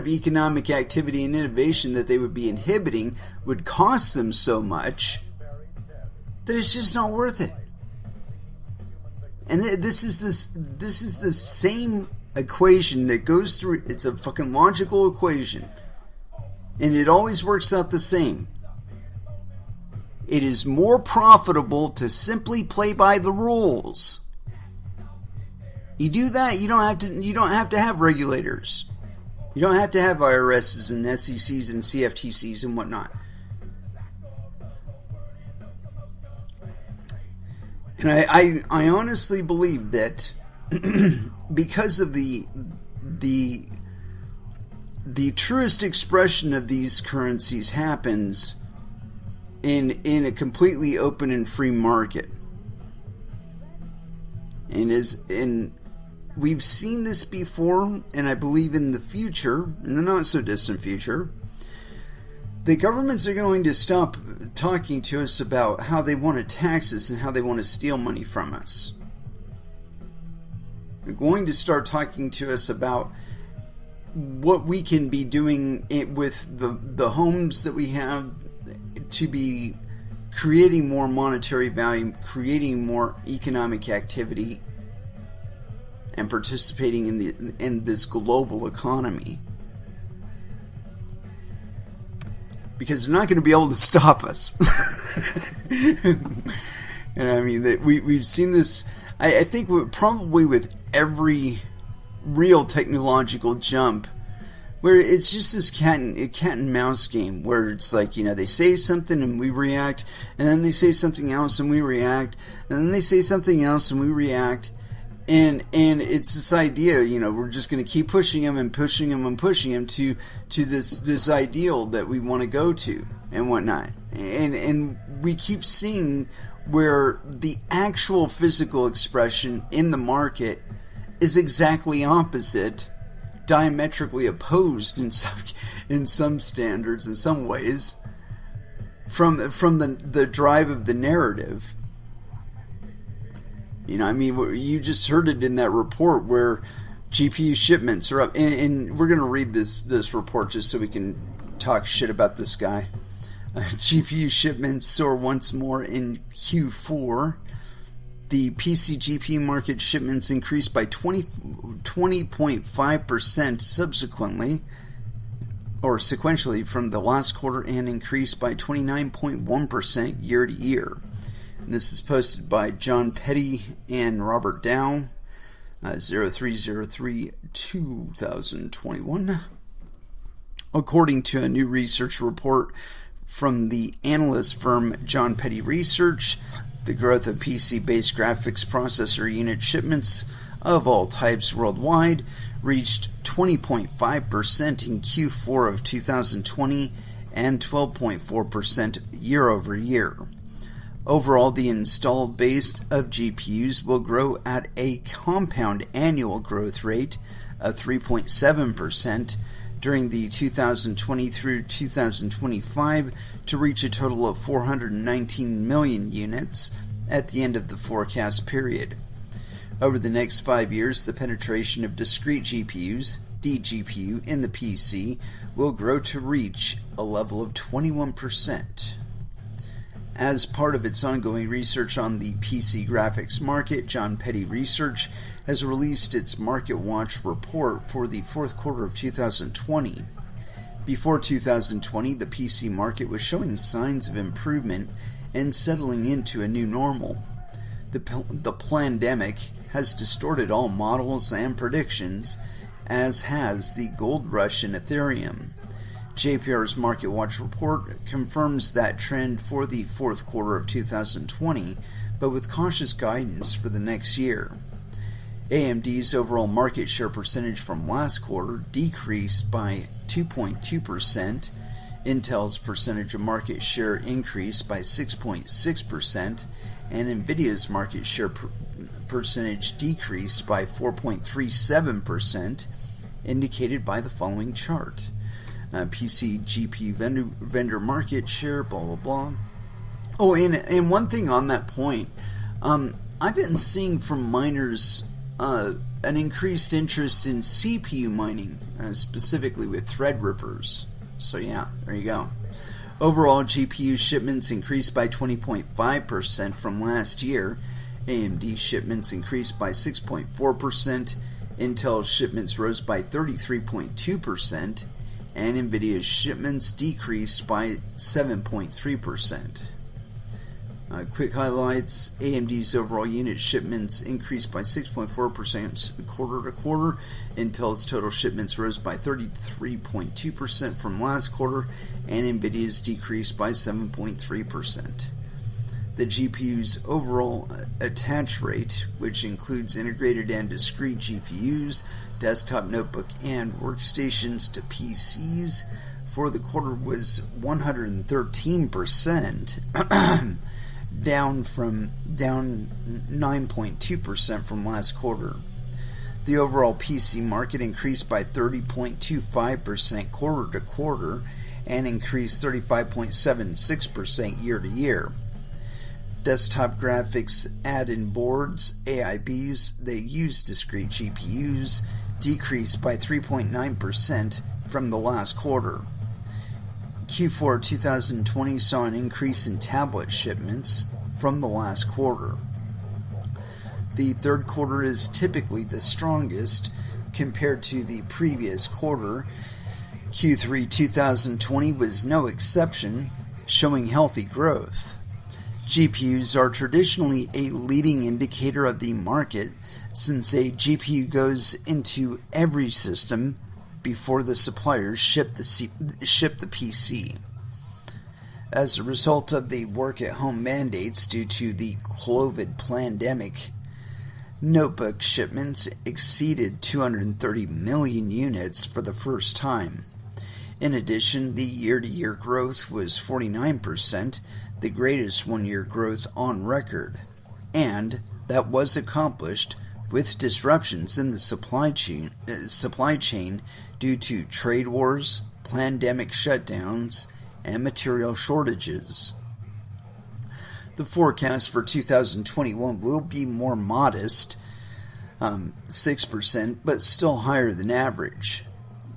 economic activity and innovation that they would be inhibiting would cost them so much that it's just not worth it. And this is the same equation that goes through. It's a fucking logical equation, and it always works out the same. It is more profitable to simply play by the rules. You do that, you don't have to have regulators. You don't have to have IRSs and SECs and CFTCs and whatnot. And I honestly believe that because of the truest expression of these currencies happens in a completely open and free market. And we've seen this before, and I believe in the future, in the not so distant future, the governments are going to stop talking to us about how they want to tax us and how they want to steal money from us. They're going to start talking to us about what we can be doing with the homes that we have to be creating more monetary value, creating more economic activity, and participating in this global economy. Because they're not going to be able to stop us. And I mean, we've seen this, I think probably with every real technological jump, where it's just this cat and mouse game, where it's like, you know, they say something and we react, and then they say something else and we react, and then they say something else and we react, And it's this idea, we're just going to keep pushing them and pushing them and pushing them to this ideal that we want to go to and whatnot. And we keep seeing where the actual physical expression in the market is exactly opposite, diametrically opposed in some standards, in some ways, from the drive of the narrative. You just heard it in that report where GPU shipments are up, and we're going to read this report just so we can talk shit about this guy. GPU shipments soar once more in Q4. The PC GPU market shipments increased by 20.5% sequentially from the last quarter, and increased by 29.1% year to year. And this is posted by John Petty and Robert Dow, 03/03/2021. According to a new research report from the analyst firm John Petty Research, the growth of PC-based graphics processor unit shipments of all types worldwide reached 20.5% in Q4 of 2020 and 12.4% year over year. Overall, the installed base of GPUs will grow at a compound annual growth rate of 3.7% during the 2020 through 2025 to reach a total of 419 million units at the end of the forecast period. Over the next 5 years, the penetration of discrete GPUs, DGPU, in the PC will grow to reach a level of 21%. As part of its ongoing research on the PC graphics market, John Petty Research has released its Market Watch report for the fourth quarter of 2020. Before 2020, the PC market was showing signs of improvement and settling into a new normal. The pandemic has distorted all models and predictions, as has the gold rush in Ethereum. JPR's Market Watch report confirms that trend for the fourth quarter of 2020, but with cautious guidance for the next year. AMD's overall market share percentage from last quarter decreased by 2.2%, Intel's percentage of market share increased by 6.6%, and Nvidia's market share percentage decreased by 4.37%, indicated by the following chart. PC GPU vendor market share, blah blah blah. Oh, and one thing on that point, I've been seeing from miners an increased interest in CPU mining, specifically with Threadrippers. So yeah, there you go. Overall, GPU shipments increased by 20.5% from last year. AMD shipments increased by 6.4%. Intel shipments rose by 33.2%. And Nvidia's shipments decreased by 7.3%. Quick highlights: AMD's overall unit shipments increased by 6.4% quarter to quarter. Intel's total shipments rose by 33.2% from last quarter, and Nvidia's decreased by 7.3%. The GPU's overall attach rate, which includes integrated and discrete GPUs, desktop, notebook, and workstations to PCs, for the quarter was 113%, down 9.2% from last quarter. The overall PC market increased by 30.25% quarter to quarter and increased 35.76% year to year. Desktop graphics add-in boards, AIBs, that use discrete GPUs, decreased by 3.9% from the last quarter. Q4 2020 saw an increase in tablet shipments from the last quarter. The third quarter is typically the strongest compared to the previous quarter. Q3 2020 was no exception, showing healthy growth. GPUs are traditionally a leading indicator of the market, since a GPU goes into every system before the suppliers ship the PC. As a result of the work-at-home mandates due to the COVID pandemic, Notebook shipments exceeded 230 million units for the first time. In addition, the year-to-year growth was 49%, the greatest one-year growth on record. And that was accomplished with disruptions in the supply chain due to trade wars, pandemic shutdowns, and material shortages. The forecast for 2021 will be more modest, 6%, but still higher than average.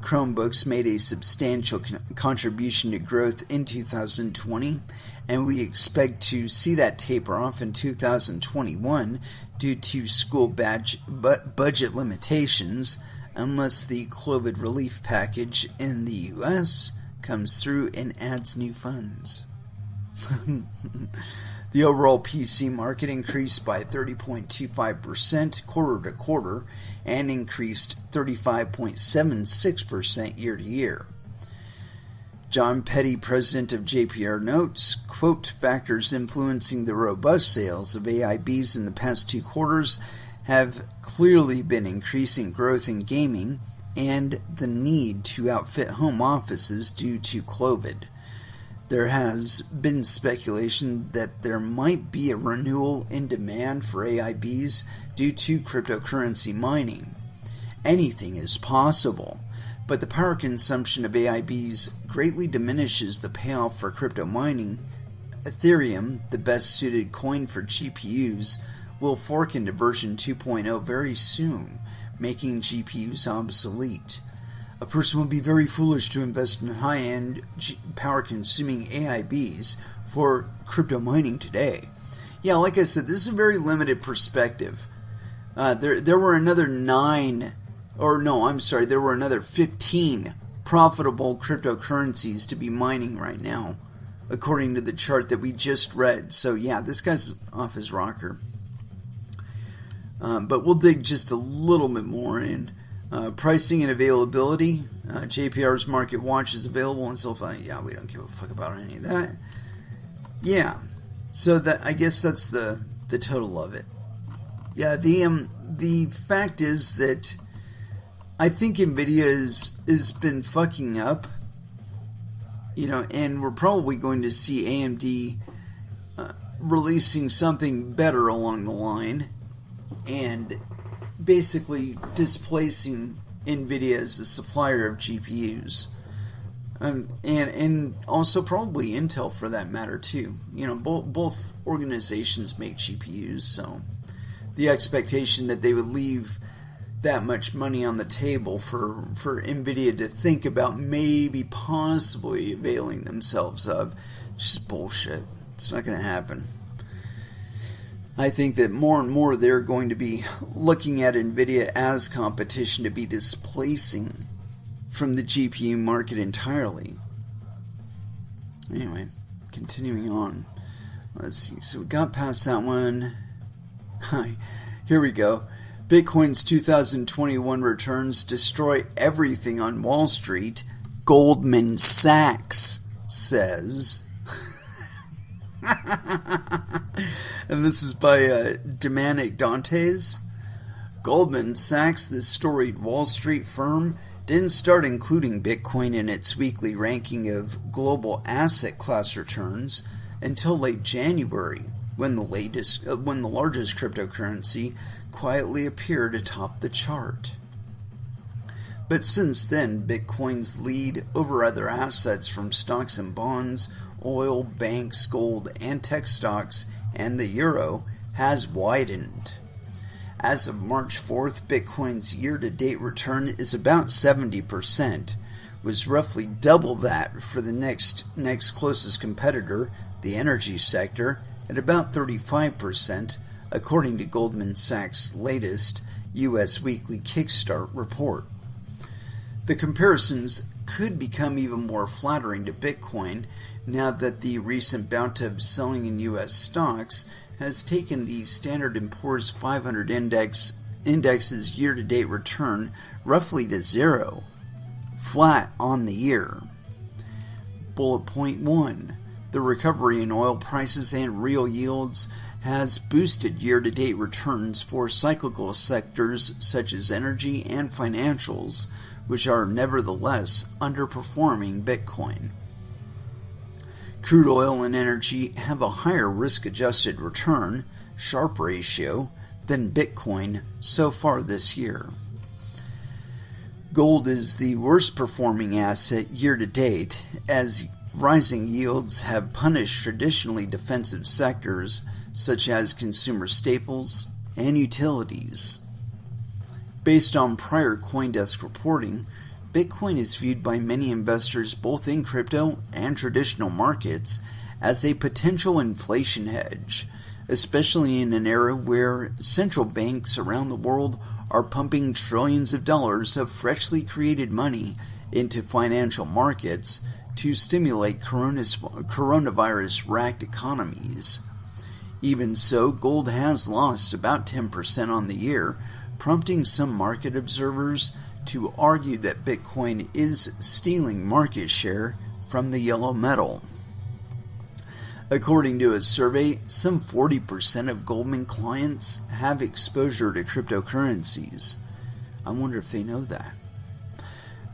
Chromebooks made a substantial contribution to growth in 2020, and we expect to see that taper off in 2021 due to school budget limitations, unless the COVID relief package in the U.S. comes through and adds new funds. The overall PC market increased by 30.25% quarter to quarter and increased 35.76% year to year. John Petty, president of JPR, notes, quote, factors influencing the robust sales of AIBs in the past 2 quarters have clearly been increasing growth in gaming and the need to outfit home offices due to COVID. There has been speculation that there might be a renewal in demand for AIBs due to cryptocurrency mining. Anything is possible, but the power consumption of AIBs greatly diminishes the payoff for crypto mining. Ethereum, the best suited coin for GPUs, will fork into version 2.0 very soon, making GPUs obsolete. A person would be very foolish to invest in high-end power-consuming AIBs for crypto mining today. Yeah, like I said, this is a very limited perspective. There were another 15 profitable cryptocurrencies to be mining right now, according to the chart that we just read. So yeah, this guy's off his rocker. But we'll dig just a little bit more in. Pricing and availability. JPR's Market Watch is available until yeah, we don't give a fuck about any of that. Yeah, so that I guess that's the total of it. Yeah, the fact is that I think Nvidia has been fucking up, and we're probably going to see AMD releasing something better along the line, and basically displacing Nvidia as a supplier of GPUs, and also probably Intel for that matter too. Both organizations make GPUs, so the expectation that they would leave that much money on the table for Nvidia to think about maybe possibly availing themselves of, just bullshit. It's not going to happen. I think that more and more they're going to be looking at Nvidia as competition to be displacing from the GPU market entirely. Anyway, continuing on. Let's see. So we got past that one. Hi. Here we go. Bitcoin's 2021 returns destroy everything on Wall Street, Goldman Sachs says. And this is by Dominic Dantes. Goldman Sachs, the storied Wall Street firm, didn't start including Bitcoin in its weekly ranking of global asset class returns until late January, when the largest cryptocurrency quietly appeared atop the chart. But since then, Bitcoin's lead over other assets from stocks and bonds, oil, banks, gold, and tech stocks, and the euro has widened. As of March 4th, Bitcoin's year-to-date return is about 70%, was roughly double that for the next closest competitor, the energy sector, at about 35%, according to Goldman Sachs' latest U.S. weekly Kickstart report. The comparisons could become even more flattering to Bitcoin now that the recent bout of selling in U.S. stocks has taken the Standard & Poor's 500 index's year-to-date return roughly to zero, flat on the year. Bullet point 1. The recovery in oil prices and real yields has boosted year-to-date returns for cyclical sectors such as energy and financials, which are nevertheless underperforming Bitcoin. Crude oil and energy have a higher risk-adjusted return, Sharpe ratio, than Bitcoin so far this year. Gold is the worst performing asset year-to-date, as rising yields have punished traditionally defensive sectors such as consumer staples and utilities. Based on prior CoinDesk reporting, Bitcoin is viewed by many investors both in crypto and traditional markets as a potential inflation hedge, especially in an era where central banks around the world are pumping trillions of dollars of freshly created money into financial markets to stimulate coronavirus-racked economies. Even so, gold has lost about 10% on the year, prompting some market observers to argue that Bitcoin is stealing market share from the yellow metal. According to a survey, some 40% of Goldman clients have exposure to cryptocurrencies. I wonder if they know that.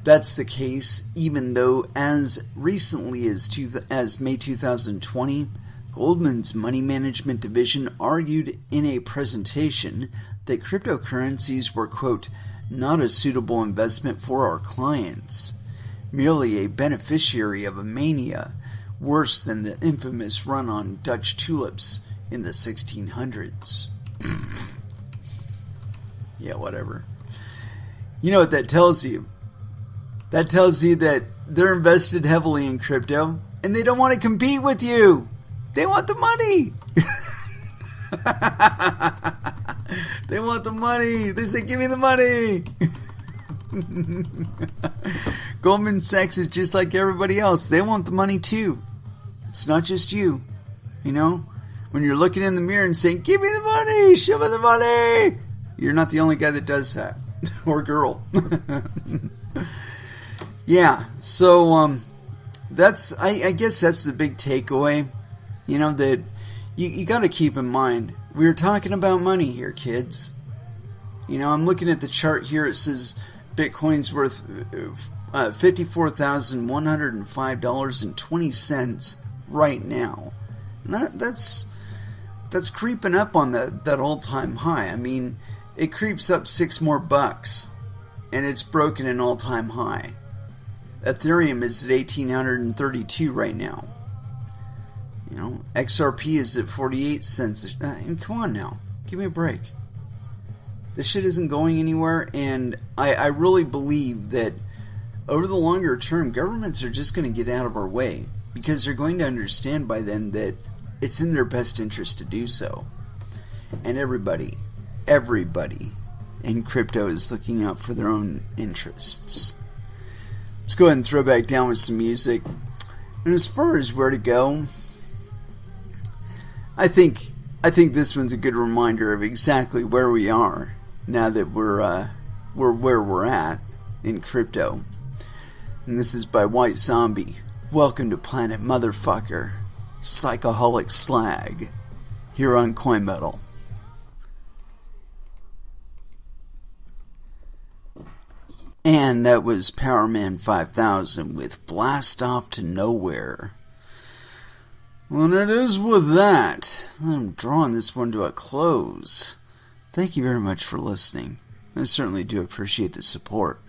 That's the case even though as recently as May 2020, Goldman's money management division argued in a presentation that cryptocurrencies were, quote, not a suitable investment for our clients, merely a beneficiary of a mania worse than the infamous run on Dutch tulips in the 1600s. Yeah, whatever. You know what that tells you? That tells you that they're invested heavily in crypto and they don't want to compete with you. They want the money. They want the money. They say, give me the money. Goldman Sachs is just like everybody else. They want the money too. It's not just you. You know, when you're looking in the mirror and saying, give me the money, show me the money, you're not the only guy that does that. Or girl. Yeah, so I guess that's the big takeaway. You know, that you got to keep in mind, we're talking about money here, kids. You know, I'm looking at the chart here. It says Bitcoin's worth $54,105.20 right now. And that's creeping up on that all-time high. I mean, it creeps up $6 more, and it's broken an all-time high. Ethereum is at 1,832 right now. You know, XRP is at 48 cents. Come on now, give me a break. This shit isn't going anywhere, and I really believe that over the longer term, governments are just going to get out of our way because they're going to understand by then that it's in their best interest to do so. And everybody in crypto is looking out for their own interests. Let's go ahead and throw back down with some music. And as far as where to go, I think this one's a good reminder of exactly where we are now that we're where we're at in crypto. And this is by White Zombie. Welcome to Planet Motherfucker, Psychoholic Slag, here on Coin Metal. And that was Powerman 5000 with Blast Off to Nowhere. Well, and it is with that, I'm drawing this one to a close. Thank you very much for listening. I certainly do appreciate the support.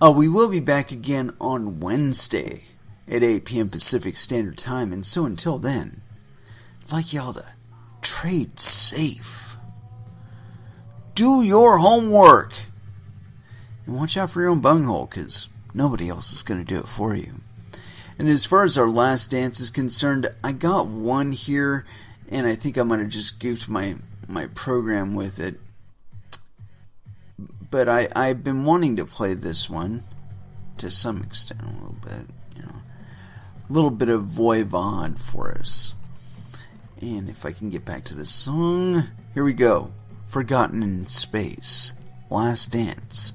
We will be back again on Wednesday at 8 p.m. Pacific Standard Time. And so until then, I'd like y'all to trade safe. Do your homework. And watch out for your own bunghole, because nobody else is going to do it for you. And as far as our last dance is concerned, I got one here, and I think I'm going to just goof my program with it. But I've been wanting to play this one to some extent, a little bit, you know, a little bit of Voivod for us. And if I can get back to the song, here we go. Forgotten in Space, Last Dance,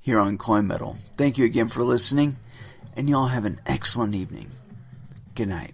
here on Coin Metal. Thank you again for listening, and y'all have an excellent evening. Good night.